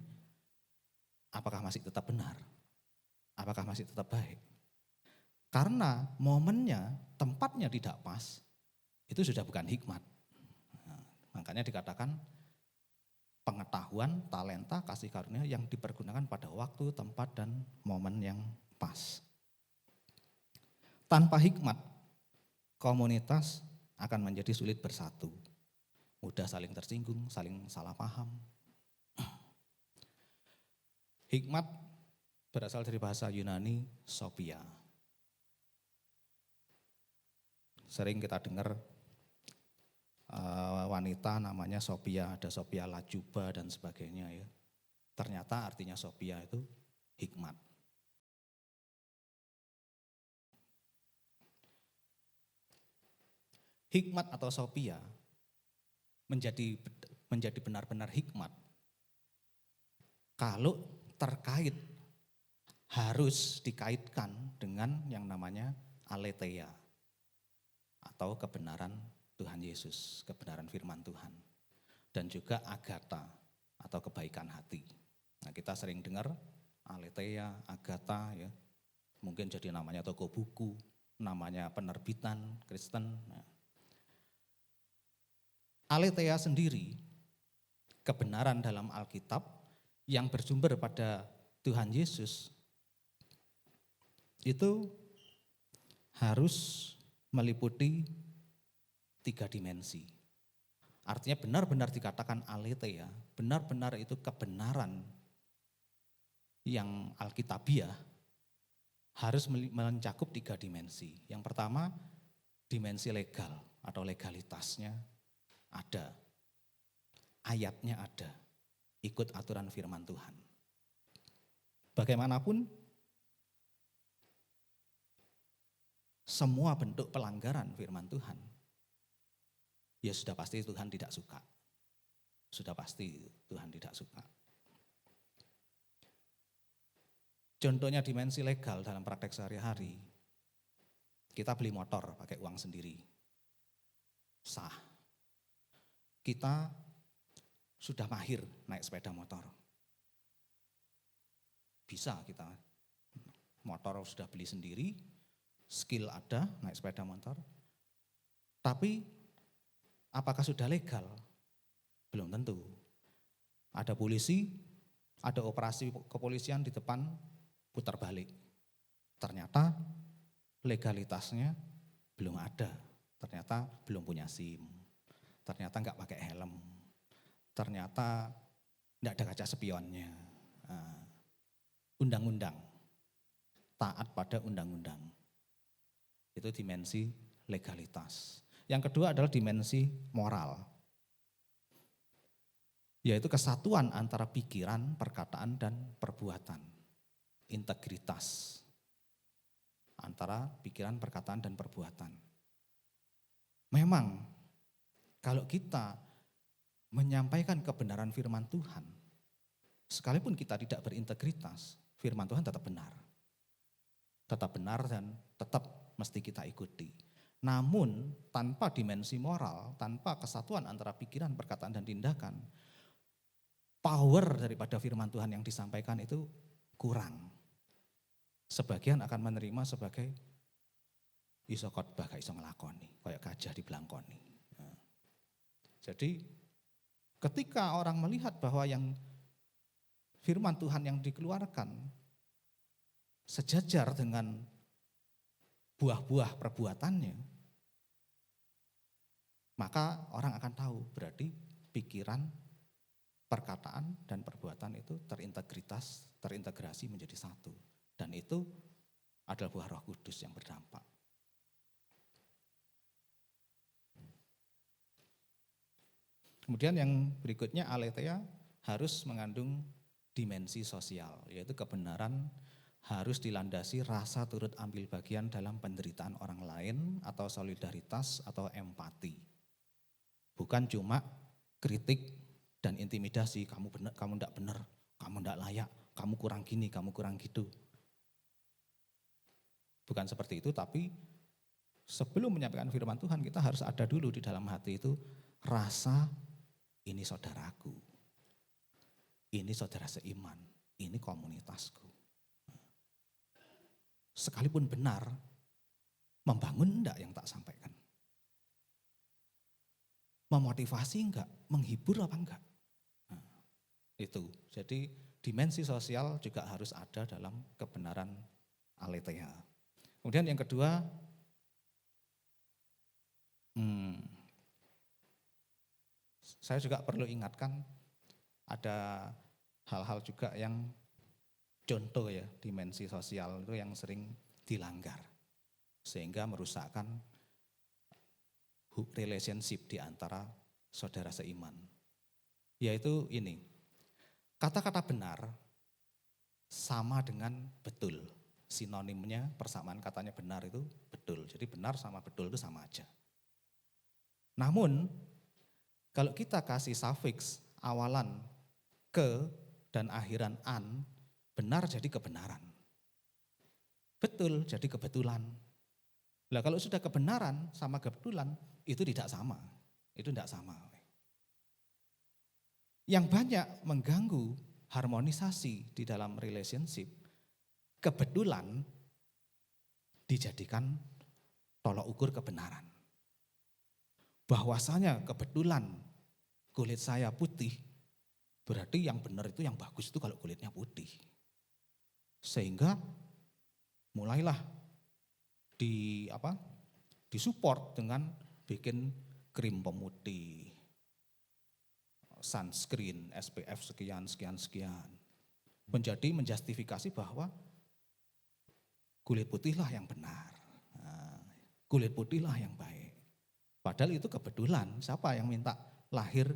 apakah masih tetap benar? Apakah masih tetap baik? Karena momennya, tempatnya tidak pas, itu sudah bukan hikmat. Nah, makanya dikatakan pengetahuan, talenta, kasih karunia yang dipergunakan pada waktu, tempat, dan momen yang pas. Tanpa hikmat, komunitas akan menjadi sulit bersatu. Mudah saling tersinggung, saling salah paham. Hikmat berasal dari bahasa Yunani Sophia. Sering kita dengar wanita namanya Sophia, ada Sophia Lajuba dan sebagainya ya. Ternyata artinya Sophia itu hikmat. Hikmat atau Sophia menjadi benar-benar hikmat kalau terkait, harus dikaitkan dengan yang namanya aletheia atau kebenaran Tuhan Yesus, kebenaran firman Tuhan, dan juga agatha atau kebaikan hati. Nah, kita sering dengar aletheia, agatha ya. Mungkin jadi namanya toko buku, namanya penerbitan Kristen. Nah, aletheia sendiri, kebenaran dalam Alkitab yang bersumber pada Tuhan Yesus, itu harus meliputi 3 dimensi. Artinya benar-benar dikatakan aletheia, benar-benar itu kebenaran yang alkitabiah harus mencakup 3 dimensi. Yang pertama, dimensi legal atau legalitasnya ada, ayatnya ada, ikut aturan firman Tuhan. Bagaimanapun, semua bentuk pelanggaran firman Tuhan, ya sudah pasti Tuhan tidak suka. Sudah pasti Tuhan tidak suka. Contohnya dimensi legal dalam praktek sehari-hari, kita beli motor pakai uang sendiri, sah. Kita sudah mahir naik sepeda motor. Bisa kita, motor sudah beli sendiri, skill ada naik sepeda motor. Tapi apakah sudah legal? Belum tentu. Ada polisi, ada operasi kepolisian di depan, putar balik. Ternyata legalitasnya belum ada. Ternyata belum punya SIM. Ternyata enggak pakai helm, ternyata enggak ada kaca spionnya. Undang-undang, taat pada undang-undang. Itu dimensi legalitas. Yang kedua adalah dimensi moral, yaitu kesatuan antara pikiran, perkataan, dan perbuatan. Integritas antara pikiran, perkataan, dan perbuatan. Memang kalau kita menyampaikan kebenaran firman Tuhan, sekalipun kita tidak berintegritas, firman Tuhan tetap benar. Tetap benar dan tetap mesti kita ikuti. Namun tanpa dimensi moral, tanpa kesatuan antara pikiran, perkataan, dan tindakan, power daripada firman Tuhan yang disampaikan itu kurang. Sebagian akan menerima sebagai iso khotbah gak iso ngelakoni, kayak gajah dibelangkoni. Jadi ketika orang melihat bahwa yang firman Tuhan yang dikeluarkan sejajar dengan buah-buah perbuatannya, maka orang akan tahu berarti pikiran, perkataan, dan perbuatan itu terintegrasi menjadi satu. Dan itu adalah buah Roh Kudus yang berdampak. Kemudian yang berikutnya, aletheia harus mengandung dimensi sosial, yaitu kebenaran harus dilandasi rasa turut ambil bagian dalam penderitaan orang lain atau solidaritas atau empati. Bukan cuma kritik dan intimidasi, kamu benar, kamu enggak benar, kamu enggak layak, kamu kurang gini, kamu kurang gitu. Bukan seperti itu, tapi sebelum menyampaikan firman Tuhan, kita harus ada dulu di dalam hati itu rasa ini saudaraku, ini saudara seiman, ini komunitasku. Sekalipun benar, membangun enggak yang tak sampaikan? Memotivasi enggak? Menghibur apa enggak? Nah, itu, jadi dimensi sosial juga harus ada dalam kebenaran aletheia. Kemudian yang kedua, saya juga perlu ingatkan ada hal-hal juga yang contoh ya, dimensi sosial itu yang sering dilanggar sehingga merusakkan relationship di antara saudara seiman. Yaitu ini, Kata-kata benar sama dengan betul. Sinonimnya, persamaan katanya benar itu betul. Jadi benar sama betul itu sama aja. Namun, kalau kita kasih sufiks awalan ke dan akhiran an, benar jadi kebenaran. Betul jadi kebetulan. Nah kalau sudah kebenaran sama kebetulan, itu tidak sama. Itu tidak sama. Yang banyak mengganggu harmonisasi di dalam relationship, kebetulan dijadikan tolok ukur kebenaran. Bahwasanya kebetulan kulit saya putih, berarti yang benar itu yang bagus itu kalau kulitnya putih. Sehingga mulailah disupport dengan bikin krim pemutih, sunscreen, SPF sekian. Menjustifikasi bahwa kulit putihlah yang benar, kulit putihlah yang baik. Padahal itu kebetulan, siapa yang minta lahir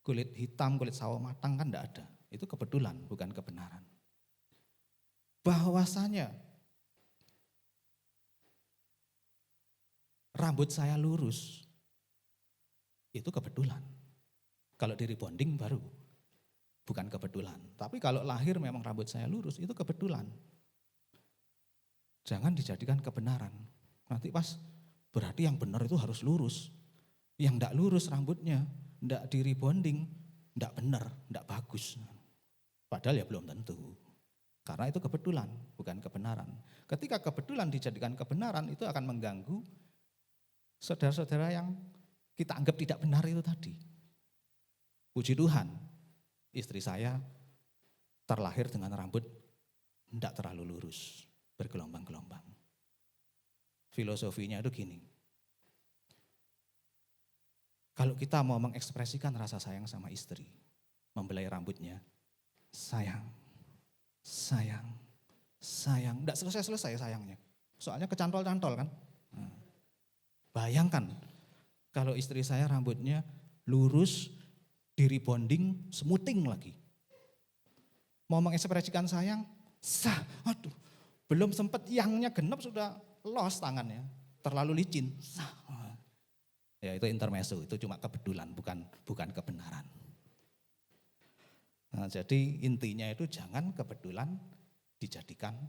kulit hitam, kulit sawo matang kan enggak ada. Itu kebetulan, bukan kebenaran. Bahwasanya rambut saya lurus, itu kebetulan. Kalau di rebonding baru, bukan kebetulan. Tapi kalau lahir memang rambut saya lurus, itu kebetulan. Jangan dijadikan kebenaran. Nanti pas berarti yang benar itu harus lurus. Yang enggak lurus rambutnya, enggak di rebonding, enggak benar, enggak bagus. Padahal ya belum tentu. Karena itu kebetulan, bukan kebenaran. Ketika kebetulan dijadikan kebenaran, itu akan mengganggu saudara-saudara yang kita anggap tidak benar itu tadi. Puji Tuhan, istri saya terlahir dengan rambut tidak terlalu lurus, bergelombang-gelombang. Filosofinya itu gini, kalau kita mau mengekspresikan rasa sayang sama istri, membelai rambutnya, sayang, tidak selesai-selesai sayangnya. Soalnya kecantol-cantol kan. Bayangkan kalau istri saya rambutnya lurus, di rebonding, smoothing lagi. Mau mengekspresikan sayang, belum sempat yangnya genep sudah los tangannya, terlalu licin. Ya itu intermezzo, itu cuma kebetulan, bukan kebenaran. Nah, jadi intinya itu jangan kebetulan dijadikan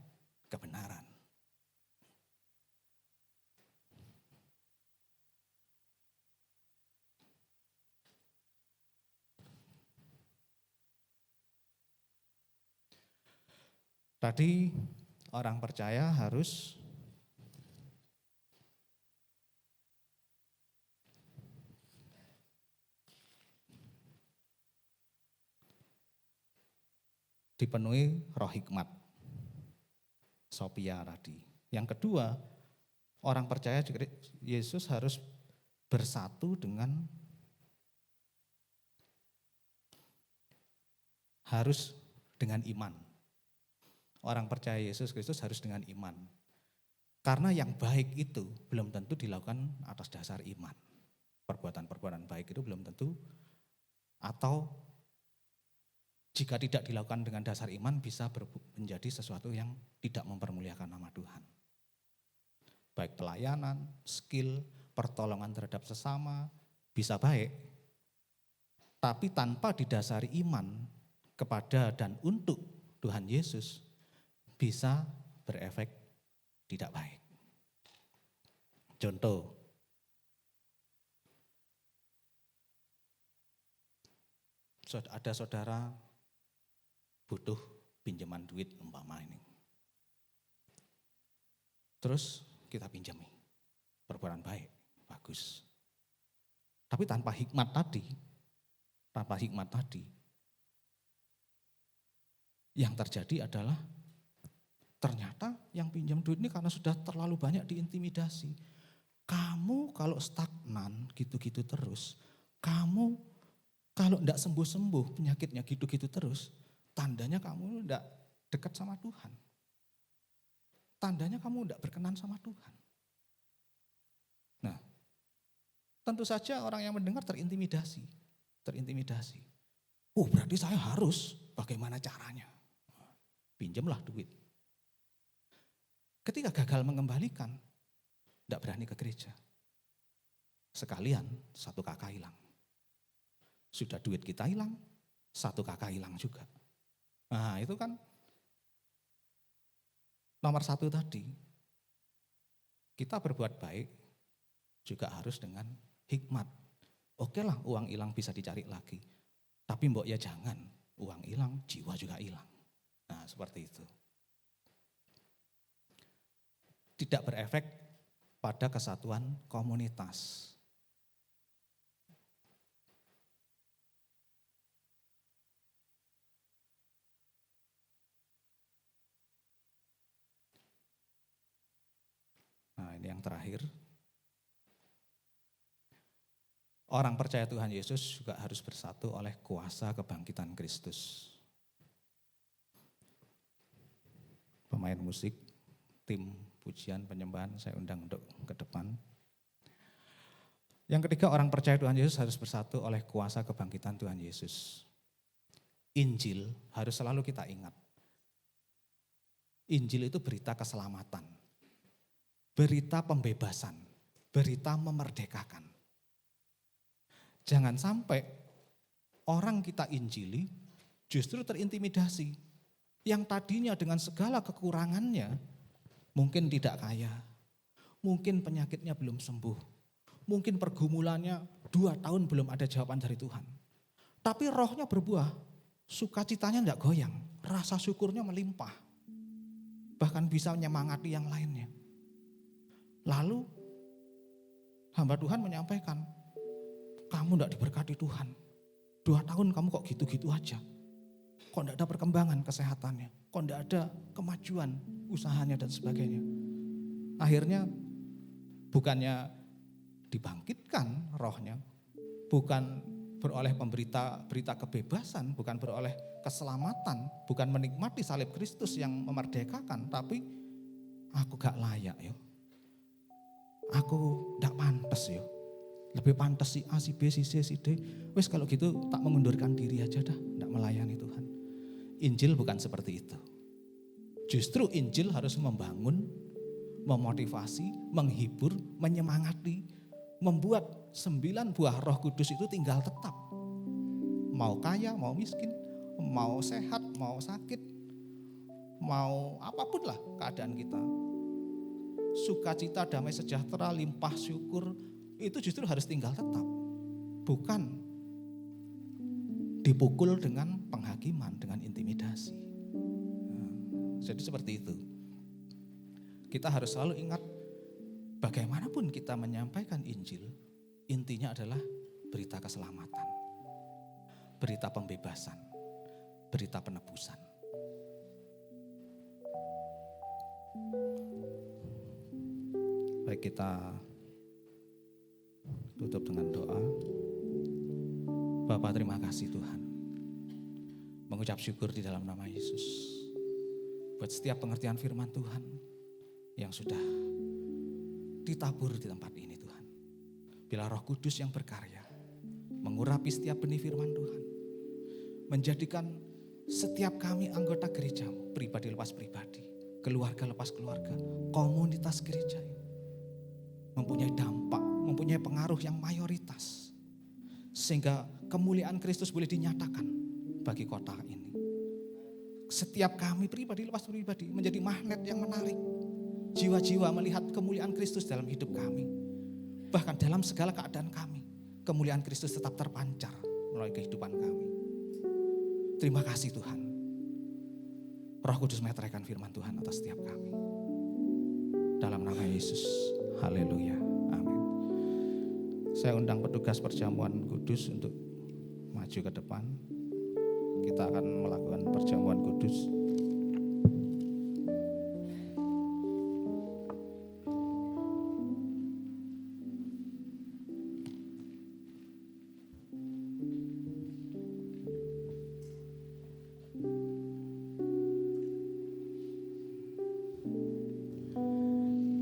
kebenaran. Tadi orang percaya harus dipenuhi roh hikmat, Sophia tadi. Yang kedua, orang percaya juga Yesus harus bersatu dengan iman. Orang percaya Yesus Kristus harus dengan iman. Karena yang baik itu belum tentu dilakukan atas dasar iman. Perbuatan-perbuatan baik itu belum tentu, atau jika tidak dilakukan dengan dasar iman bisa menjadi sesuatu yang tidak mempermuliakan nama Tuhan. Baik pelayanan, skill, pertolongan terhadap sesama bisa baik, tapi tanpa didasari iman kepada dan untuk Tuhan Yesus bisa berefek tidak baik. Contoh, ada saudara butuh pinjaman duit umpama ini. Terus kita pinjami, perbuatan baik, bagus. Tapi tanpa hikmat tadi, yang terjadi adalah ternyata yang pinjam duit ini karena sudah terlalu banyak diintimidasi. Kamu kalau stagnan gitu-gitu terus, kamu kalau enggak sembuh-sembuh penyakitnya gitu-gitu terus, tandanya kamu enggak dekat sama Tuhan. Tandanya kamu enggak berkenan sama Tuhan. Nah, tentu saja orang yang mendengar terintimidasi. Oh berarti saya harus Bagaimana caranya? Pinjamlah duit. Ketika gagal mengembalikan, tidak berani ke gereja. Sekalian 1 kakak hilang. Sudah duit kita hilang, 1 kakak hilang juga. Nah itu kan nomor 1 tadi. Kita berbuat baik juga harus dengan hikmat. Oke lah uang hilang bisa dicari lagi. Tapi mbok ya jangan, uang hilang, jiwa juga hilang. Nah seperti itu. Tidak berefek pada kesatuan komunitas. Nah ini yang terakhir. Orang percaya Tuhan Yesus juga harus bersatu oleh kuasa kebangkitan Kristus. Pemain musik, tim pujian, penyembahan saya undang untuk ke depan. Yang ketiga, orang percaya Tuhan Yesus harus bersatu oleh kuasa kebangkitan Tuhan Yesus. Injil harus selalu kita ingat. Injil itu berita keselamatan, berita pembebasan, berita memerdekakan. Jangan sampai orang kita injili justru terintimidasi. Yang tadinya dengan segala kekurangannya, mungkin tidak kaya, mungkin penyakitnya belum sembuh, mungkin pergumulannya 2 tahun belum ada jawaban dari Tuhan. Tapi rohnya berbuah, sukacitanya tidak goyang, rasa syukurnya melimpah. Bahkan bisa menyemangati yang lainnya. Lalu hamba Tuhan menyampaikan, kamu tidak diberkati Tuhan. 2 tahun kamu kok gitu-gitu aja. Kok tidak ada perkembangan kesehatannya. Kok tidak ada kemajuan usahanya dan sebagainya. Akhirnya bukannya dibangkitkan rohnya. Bukan beroleh berita kebebasan. Bukan beroleh keselamatan. Bukan menikmati salib Kristus yang memerdekakan. Tapi aku gak layak yo. Aku tidak pantas yo. Lebih pantas si A, si B, si C, si D. Wes kalau gitu tak mengundurkan diri aja dah. Tidak melayani Tuhan. Injil bukan seperti itu. Justru Injil harus membangun, memotivasi, menghibur, menyemangati. Membuat 9 buah Roh Kudus itu tinggal tetap. Mau kaya, mau miskin, mau sehat, mau sakit, mau apapun lah keadaan kita. Sukacita, damai sejahtera, limpah syukur, itu justru harus tinggal tetap. Bukan dipukul dengan penghakiman, dengan intimidasi. Jadi seperti itu. Kita harus selalu ingat, bagaimanapun kita menyampaikan Injil, intinya adalah berita keselamatan, berita pembebasan, berita penebusan. Baik, kita tutup dengan doa. Bapa, terima kasih Tuhan. Mengucap syukur di dalam nama Yesus. Buat setiap pengertian firman Tuhan yang sudah ditabur di tempat ini Tuhan. Bila Roh Kudus yang berkarya, mengurapi setiap benih firman Tuhan. Menjadikan setiap kami anggota gereja-Mu, pribadi lepas pribadi, keluarga lepas keluarga, komunitas gereja ini mempunyai dampak, mempunyai pengaruh yang mayoritas. Sehingga kemuliaan Kristus boleh dinyatakan bagi kota ini. Setiap kami pribadi lepas pribadi menjadi magnet yang menarik. Jiwa-jiwa melihat kemuliaan Kristus dalam hidup kami. Bahkan dalam segala keadaan kami, kemuliaan Kristus tetap terpancar melalui kehidupan kami. Terima kasih Tuhan. Roh Kudus meteraikan firman Tuhan atas setiap kami. Dalam nama Yesus, haleluya, amin. Saya undang petugas perjamuan kudus untuk maju ke depan. Kita akan melakukan perjamuan kudus.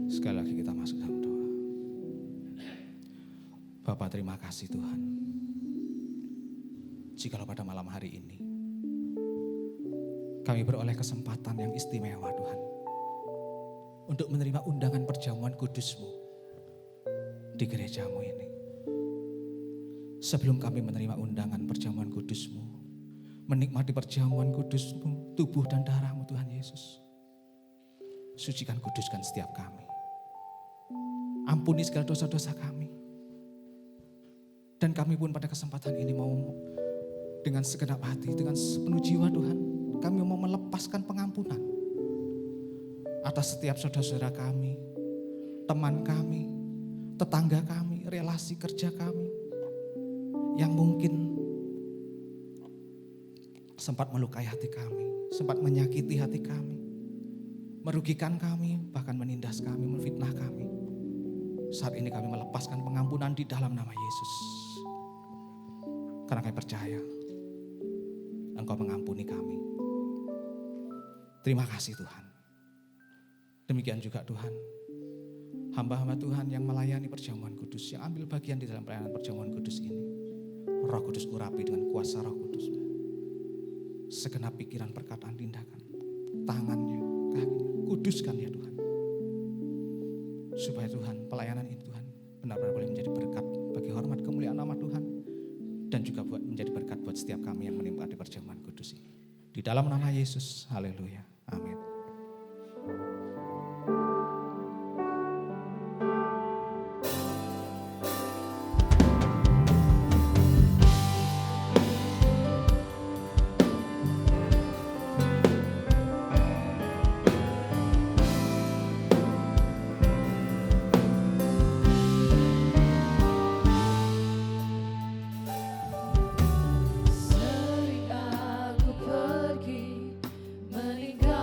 Sekali lagi kita masuk dalam doa. Bapa, terima kasih Tuhan. Jikalau pada malam hari ini kami beroleh kesempatan yang istimewa Tuhan. Untuk menerima undangan perjamuan kudus-Mu di gerejamu ini. Sebelum kami menerima undangan perjamuan kudus-Mu, menikmati perjamuan kudus-Mu, tubuh dan darah-Mu Tuhan Yesus. Sucikan, kuduskan setiap kami. Ampuni segala dosa-dosa kami. Dan kami pun pada kesempatan ini mau dengan segenap hati, dengan sepenuh jiwa Tuhan, kami mau melepaskan pengampunan atas setiap saudara-saudara kami, teman kami, tetangga kami, relasi kerja kami, yang mungkin sempat melukai hati kami, sempat menyakiti hati kami, merugikan kami, bahkan menindas kami, memfitnah kami. Saat ini kami melepaskan pengampunan di dalam nama Yesus. Karena kami percaya Engkau mengampuni kami. Terima kasih Tuhan. Demikian juga Tuhan, hamba-hamba Tuhan yang melayani perjamuan kudus, yang ambil bagian di dalam pelayanan perjamuan kudus ini. Roh Kudus urapi dengan kuasa Roh Kudus. Segenap pikiran, perkataan, tindakan, tangannya, kakinya, kuduskan ya Tuhan. Supaya Tuhan, pelayanan ini Tuhan benar-benar boleh menjadi berkat bagi hormat kemuliaan nama Tuhan. Dan juga buat menjadi berkat buat setiap kami yang menikmati perjamuan kudus ini. Di dalam nama Yesus, haleluya, amin. Sering aku pergi meninggalkan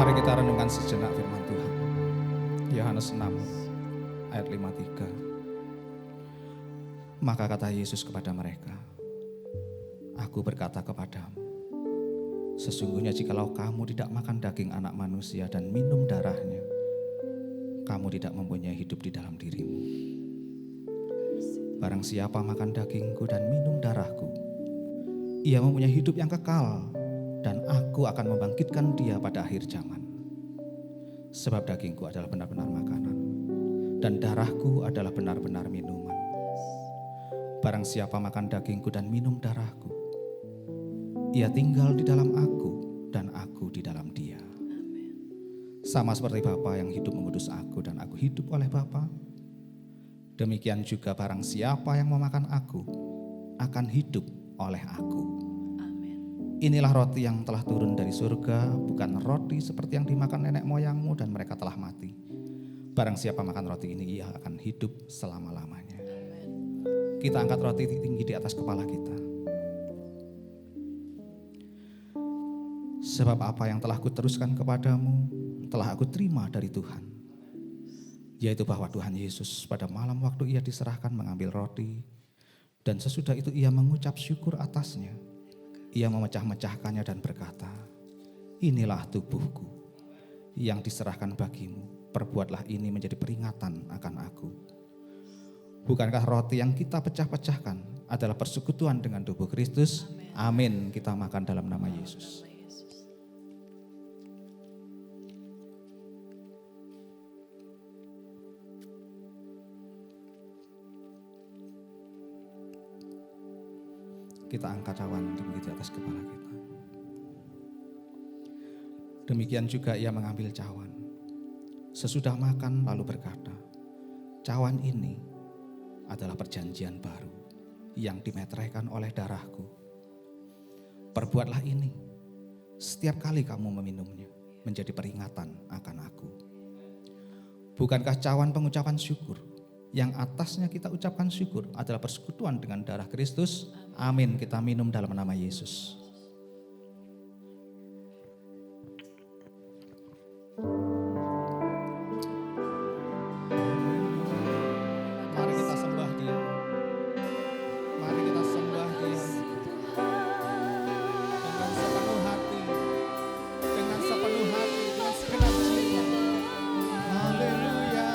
Mari kita renungkan sejenak firman Tuhan. Yohanes 6 ayat 53. Maka kata Yesus kepada mereka, Aku berkata kepadamu, sesungguhnya jikalau kamu tidak makan daging anak manusia dan minum darahnya, kamu tidak mempunyai hidup di dalam dirimu. Barang siapa makan dagingku dan minum darahku, ia mempunyai hidup yang kekal, dan aku akan membangkitkan dia pada akhir zaman. Sebab dagingku adalah benar-benar makanan, dan darahku adalah benar-benar minuman. Barang siapa makan dagingku dan minum darahku, ia tinggal di dalam aku dan aku di dalam dia. Sama seperti Bapa yang hidup mengutus aku dan aku hidup oleh Bapa, demikian juga barang siapa yang memakan aku akan hidup oleh aku. Inilah roti yang telah turun dari surga, bukan roti seperti yang dimakan nenek moyangmu dan mereka telah mati. Barang siapa makan roti ini, ia akan hidup selama-lamanya. Kita angkat roti tinggi di atas kepala kita. Sebab apa yang telah kuteruskan kepadamu, telah aku terima dari Tuhan. Yaitu bahwa Tuhan Yesus pada malam waktu ia diserahkan mengambil roti, dan sesudah itu ia mengucap syukur atasnya. Ia memecah-mecahkannya dan berkata, Inilah tubuhku yang diserahkan bagimu, perbuatlah ini menjadi peringatan akan aku. Bukankah roti yang kita pecah-pecahkan adalah persekutuan dengan tubuh Kristus? Amin. Kita makan dalam nama Yesus. Kita angkat cawan tinggi di atas kepala kita. Demikian juga ia mengambil cawan. Sesudah makan lalu berkata, Cawan ini adalah perjanjian baru yang dimeteraikan oleh darahku. Perbuatlah ini setiap kali kamu meminumnya menjadi peringatan akan aku. Bukankah cawan pengucapan syukur yang atasnya kita ucapkan syukur adalah persekutuan dengan darah Kristus? Amin. Kita minum dalam nama Yesus. Mari kita sembah Dia. Mari kita sembah Dia dengan sepenuh hati, dengan sepenuh hati, dengan segenap jiwa. Haleluya.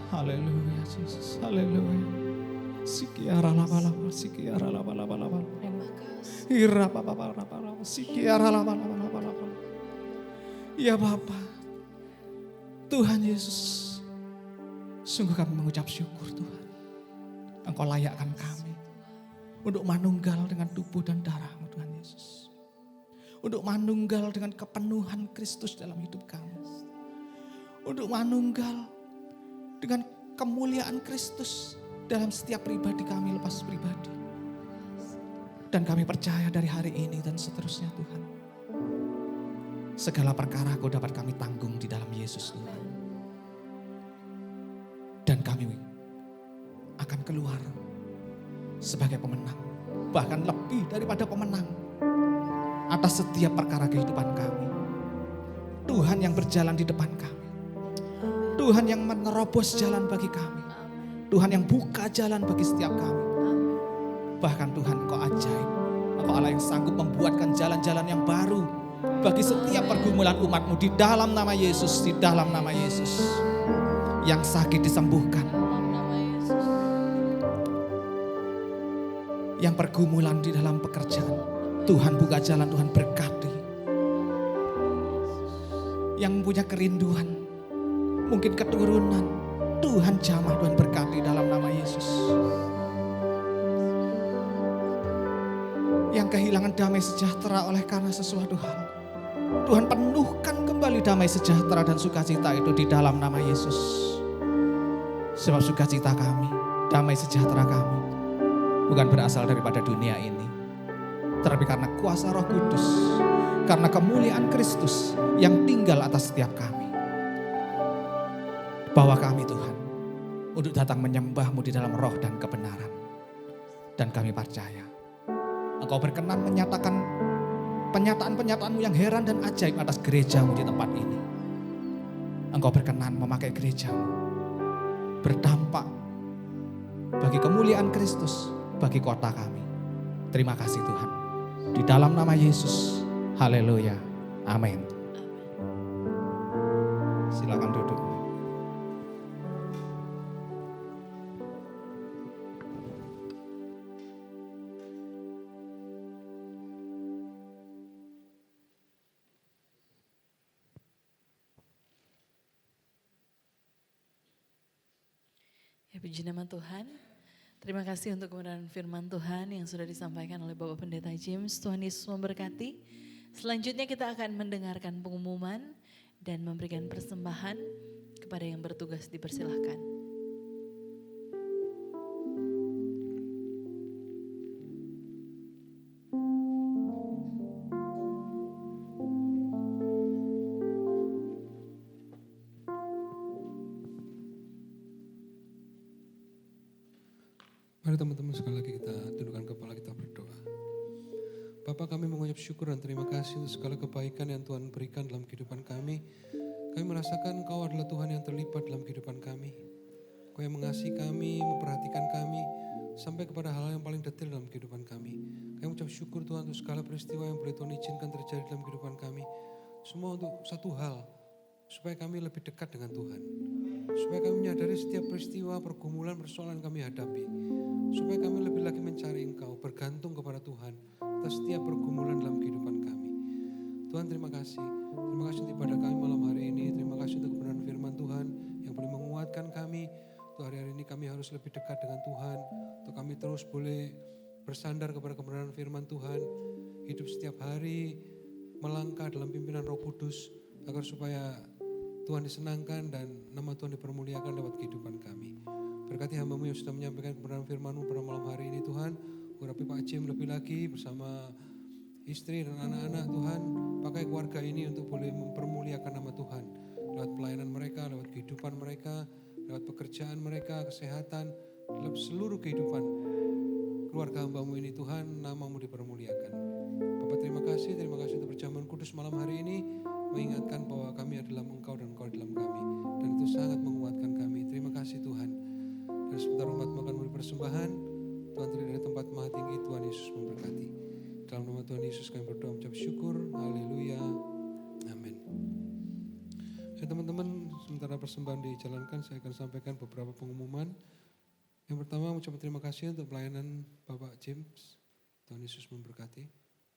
Haleluya Yesus, haleluya. Sikiara laba-laba, sikiara laba-laba. Terima kasih. Ira papa, sikiara laba-laba. Ya Bapa, Tuhan Yesus, sungguh kami mengucap syukur Tuhan. Engkau layakkan kami untuk manunggal dengan tubuh dan darah-Mu Tuhan Yesus. Untuk manunggal dengan kepenuhan Kristus dalam hidup kami. Untuk manunggal dengan kemuliaan Kristus dalam setiap pribadi kami lepas pribadi. Dan kami percaya dari hari ini dan seterusnya Tuhan. Segala perkara Kau dapat kami tanggung di dalam Yesus Tuhan. Dan kami akan keluar sebagai pemenang. Bahkan lebih daripada pemenang atas setiap perkara kehidupan kami. Tuhan yang berjalan di depan kami. Tuhan yang menerobos jalan bagi kami. Tuhan yang buka jalan bagi setiap kami. Bahkan Tuhan Kau ajaib. Engkau Allah yang sanggup membuatkan jalan-jalan yang baru bagi setiap pergumulan umat-Mu di dalam nama Yesus, di dalam nama Yesus. Yang sakit disembuhkan. Yang pergumulan di dalam pekerjaan, Tuhan buka jalan, Tuhan berkati. Yang punya kerinduan, mungkin keturunan, Tuhan jamah, Tuhan berkati dalam nama Yesus. Yang kehilangan damai sejahtera oleh karena sesuatu hal, Tuhan penuhkan kembali damai sejahtera dan sukacita itu di dalam nama Yesus. Sebab sukacita kami, damai sejahtera kami bukan berasal daripada dunia ini, tetapi karena kuasa Roh Kudus, karena kemuliaan Kristus yang tinggal atas setiap kami. Bawa kami Tuhan untuk datang menyembah-Mu di dalam roh dan kebenaran. Dan kami percaya Engkau berkenan menyatakan penyataan-penyataan-Mu yang heran dan ajaib atas gereja-Mu di tempat ini. Engkau berkenan memakai gereja-Mu berdampak bagi kemuliaan Kristus, bagi kota kami. Terima kasih Tuhan. Di dalam nama Yesus. Haleluya. Amin. Silakan duduk. Ya, puji nama Tuhan. Terima kasih untuk kebenaran firman Tuhan yang sudah disampaikan oleh Bapak Pendeta James. Tuhan Yesus memberkati. Selanjutnya kita akan mendengarkan pengumuman dan memberikan persembahan kepada yang bertugas, dipersilahkan. Mari teman-teman sekali lagi kita tundukkan kepala, kita berdoa. Bapa, kami mengucap syukur dan terima kasih untuk segala kebaikan yang Tuhan berikan dalam kehidupan kami. Kami merasakan Engkau adalah Tuhan yang terlibat dalam kehidupan kami. Engkau yang mengasihi kami, memperhatikan kami, sampai kepada hal-hal yang paling detail dalam kehidupan kami. Kami mengucap syukur Tuhan untuk segala peristiwa yang boleh Tuhan izinkan terjadi dalam kehidupan kami. Semua untuk satu hal, supaya kami lebih dekat dengan Tuhan. Supaya kami menyadari setiap peristiwa, pergumulan, persoalan kami hadapi. Supaya kami lebih lagi mencari Engkau, bergantung kepada Tuhan atas setiap pergumulan dalam kehidupan kami. Tuhan, terima kasih. Terima kasih untuk ibadah kami malam hari ini. Terima kasih untuk kebenaran firman Tuhan yang boleh menguatkan kami. Untuk hari-hari ini kami harus lebih dekat dengan Tuhan. Untuk kami terus boleh bersandar kepada kebenaran firman Tuhan. Hidup setiap hari melangkah dalam pimpinan Roh Kudus agar supaya Tuhan disenangkan dan nama Tuhan dipermuliakan lewat kehidupan kami. Berkati hamba-Mu yang sudah menyampaikan kebenaran firman-Mu pada malam hari ini Tuhan. Urapi Pak Jim lebih lagi bersama istri dan anak-anak Tuhan. Pakai keluarga ini untuk boleh mempermuliakan nama Tuhan. Lewat pelayanan mereka, lewat kehidupan mereka, lewat pekerjaan mereka, kesehatan, dalam seluruh kehidupan keluarga hamba-Mu ini Tuhan, nama-Mu dipermuliakan. Bapak terima kasih untuk perjamuan kudus malam hari ini. Mengingatkan bahwa kami adalah Engkau dan Engkau dalam kami. Dan itu sangat menguatkan kami. Terima kasih Tuhan. Dan sebentar umat-Mu akan memberi persembahan. Tuhan terdiri dari tempat maha tinggi, Tuhan Yesus memberkati. Dalam nama Tuhan Yesus kami berdoa mengucap syukur. Haleluya. Amin. Ya teman-teman, sementara persembahan dijalankan, saya akan sampaikan beberapa pengumuman. Yang pertama, mengucapkan terima kasih untuk pelayanan Bapak James. Tuhan Yesus memberkati.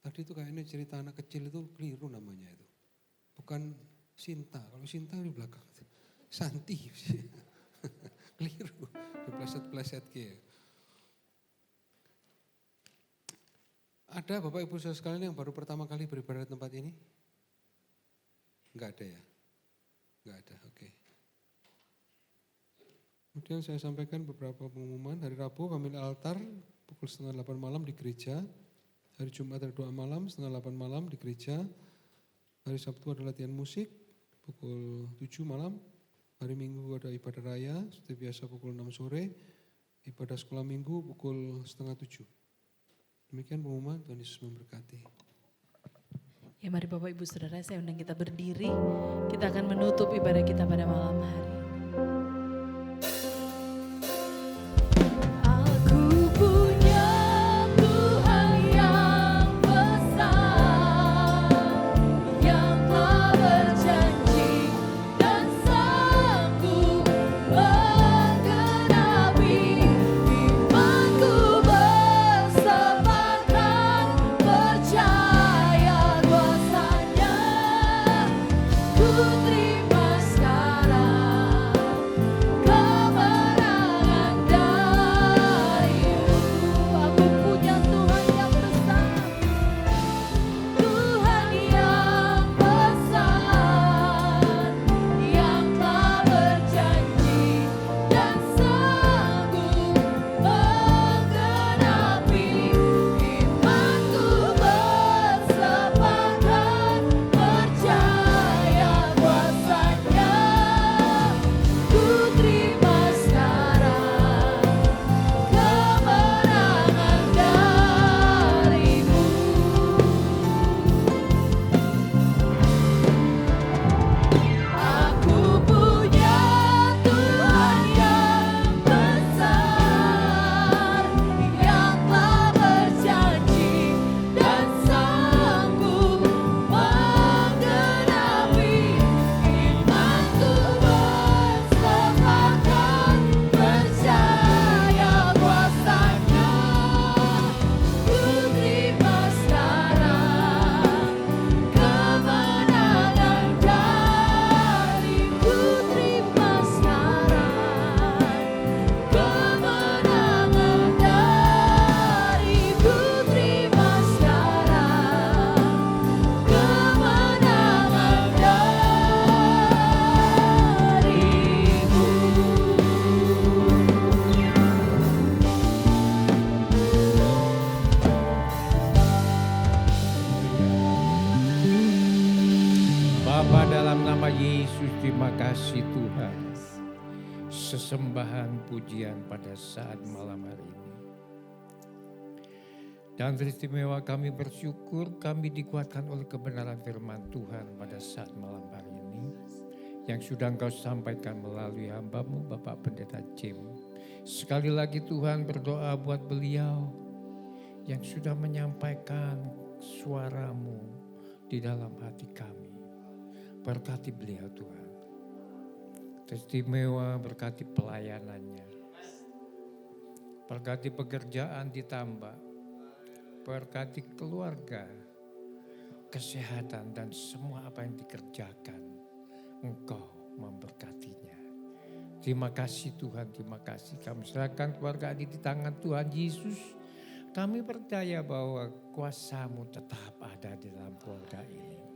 Tadi itu kayaknya cerita anak kecil itu keliru namanya itu. Bukan Sinta, kalau Sinta di belakang. Santi. Keliru, dipleset-pleset gitu. Ada Bapak Ibu Saudara sekalian yang baru pertama kali beribadah di tempat ini? Enggak ada ya? Enggak ada, oke. Kemudian saya sampaikan beberapa pengumuman. Hari Rabu kami altar pukul 7:30 malam di gereja. Hari Jumat ada doa malam 7:30 malam di gereja. Hari Sabtu ada latihan musik pukul 7 malam. Hari Minggu ada ibadah raya seperti biasa pukul 6 sore. Ibadah sekolah minggu pukul 6:30. Demikian pengumuman, Tuhan Yesus memberkati. Ya mari Bapak Ibu Saudara, saya undang kita berdiri. Kita akan menutup ibadah kita pada malam hari ini. Aku punya Tuhan yang besar, yang telah berjanji dan sanggup menggenapi imanku bersepakat percaya kuasa-Nya. Ku terima sekarang kemenangan darimu. Aku punya Tuhan yang besar, Tuhan yang besar, yang telah berjanji dan sanggup menggenapi imanku bersepakat percaya kuasa-Nya. Ku terima sekarang kemenangan darimu. Aku punya Tuhan yang besar, yang telah berjanji dan sanggup menggenapi imanku bersepakat percaya kuasa-Nya. Ku terima sekarang kemenangan dari, ku terima sekarang kemenangan dari, ku terima sekarang kemenangan Bapa, dalam nama Yesus, terima kasih Tuhan. Sesembahan pujian pada saat malam hari ini. Dan teristimewa kami bersyukur kami dikuatkan oleh kebenaran firman Tuhan pada saat malam hari ini. Yang sudah Engkau sampaikan melalui hamba-Mu Bapak Pendeta Jim. Sekali lagi Tuhan berdoa buat beliau yang sudah menyampaikan suara-Mu di dalam hati kami. Berkati beliau Tuhan. Istimewa berkati pelayanannya. Berkati pekerjaan ditambah. Berkati keluarga, kesehatan dan semua apa yang dikerjakan. Engkau memberkatinya. Terima kasih Tuhan, terima kasih. Kami serahkan keluarga ini di tangan Tuhan Yesus. Kami percaya bahwa kuasa-Mu tetap ada di dalam keluarga ini.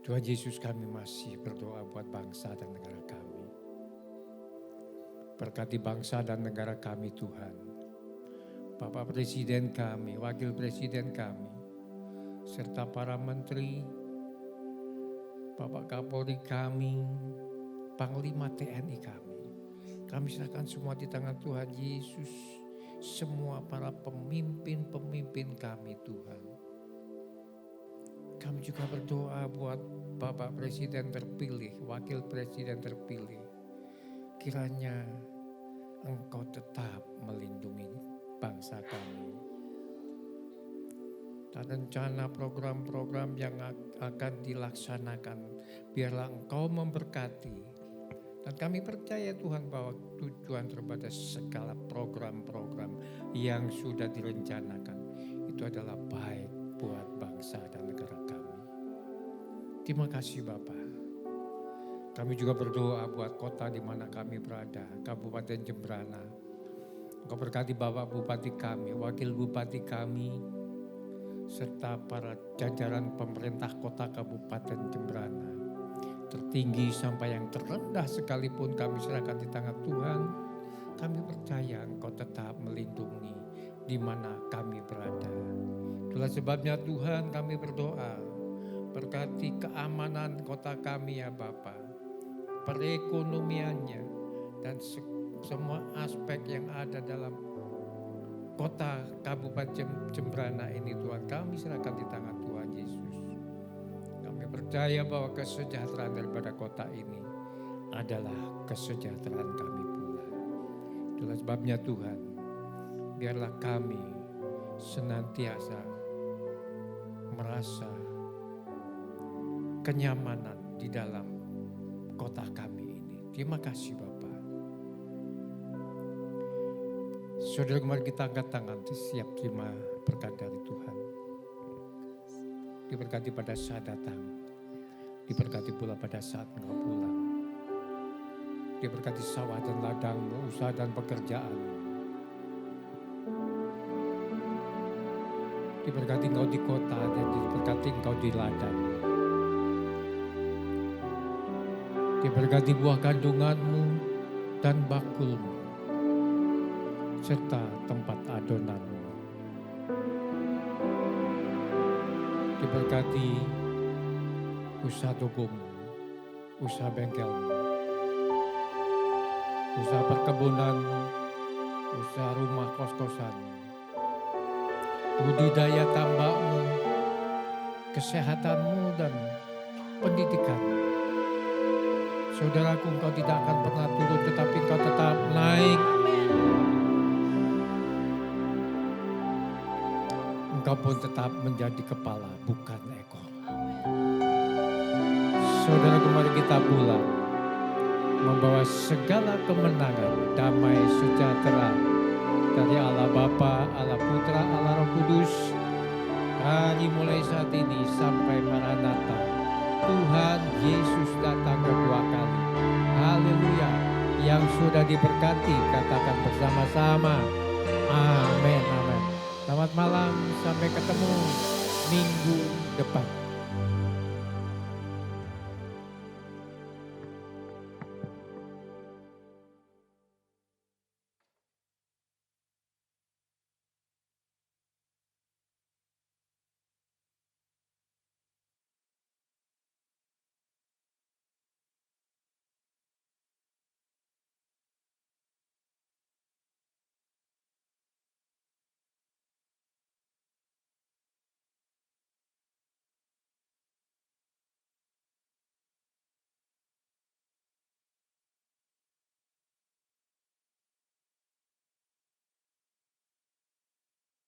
Tuhan Yesus, kami masih berdoa buat bangsa dan negara kami. Berkati bangsa dan negara kami Tuhan. Bapak Presiden kami, Wakil Presiden kami, serta para menteri, Bapak Kapolri kami, Panglima TNI kami. Kami serahkan semua di tangan Tuhan Yesus. Semua para pemimpin-pemimpin kami Tuhan. Kami juga berdoa buat Bapak Presiden terpilih, Wakil Presiden terpilih. Kiranya Engkau tetap melindungi bangsa kami. Dan rencana program-program yang akan dilaksanakan, biarlah Engkau memberkati. Dan kami percaya Tuhan bahwa tujuan terbatas segala program-program yang sudah direncanakan itu adalah baik buat bangsa dan negara kami. Terima kasih Bapak. Kami juga berdoa buat kota di mana kami berada, Kabupaten Jembrana. Engkau berkati Bapak Bupati kami, Wakil Bupati kami, serta para jajaran pemerintah kota Kabupaten Jembrana. tertinggi sampai yang terendah sekalipun kami serahkan di tangan Tuhan. Kami percaya Engkau tetap melindungi di mana kami berada. Itulah sebabnya Tuhan kami berdoa, berkati keamanan kota kami ya Bapa, perekonomiannya dan semua aspek yang ada dalam kota Kabupaten Jembrana ini Tuhan kami serahkan di tangan Tuhan Yesus. Kami percaya bahwa kesejahteraan daripada kota ini adalah kesejahteraan kami pula. Itulah sebabnya Tuhan, biarlah kami senantiasa merasa kenyamanan di dalam kota kami ini. Terima kasih Bapak. Saudara, mari kita angkat tangan, siap terima berkat dari Tuhan. Diberkati pada saat datang, diberkati pula pada saat engkau pulang. Diberkati sawah dan ladangmu, usaha dan pekerjaan. Diberkati engkau di kota dan diberkati engkau di ladang. Diberkati buah kandunganmu dan bakulmu, serta tempat adonanmu. Diberkati usaha tokomu, usaha bengkelmu, usaha perkebunanmu, usaha rumah kos-kosanmu, budidaya tambakmu, kesehatanmu dan pendidikanmu. Saudaraku, engkau tidak akan pernah turun tetapi engkau tetap naik. Engkau pun tetap menjadi kepala, bukan ekor. Saudara, mari kita pulang membawa segala kemenangan, damai sejahtera dari Allah Bapa, Allah Putra, Allah Roh Kudus. Dari mulai saat ini sampai Maranatha, Tuhan Yesus datang kedua kali. Haleluya. Yang sudah diberkati katakan bersama-sama. Amin, amin. Selamat malam, sampai ketemu minggu depan.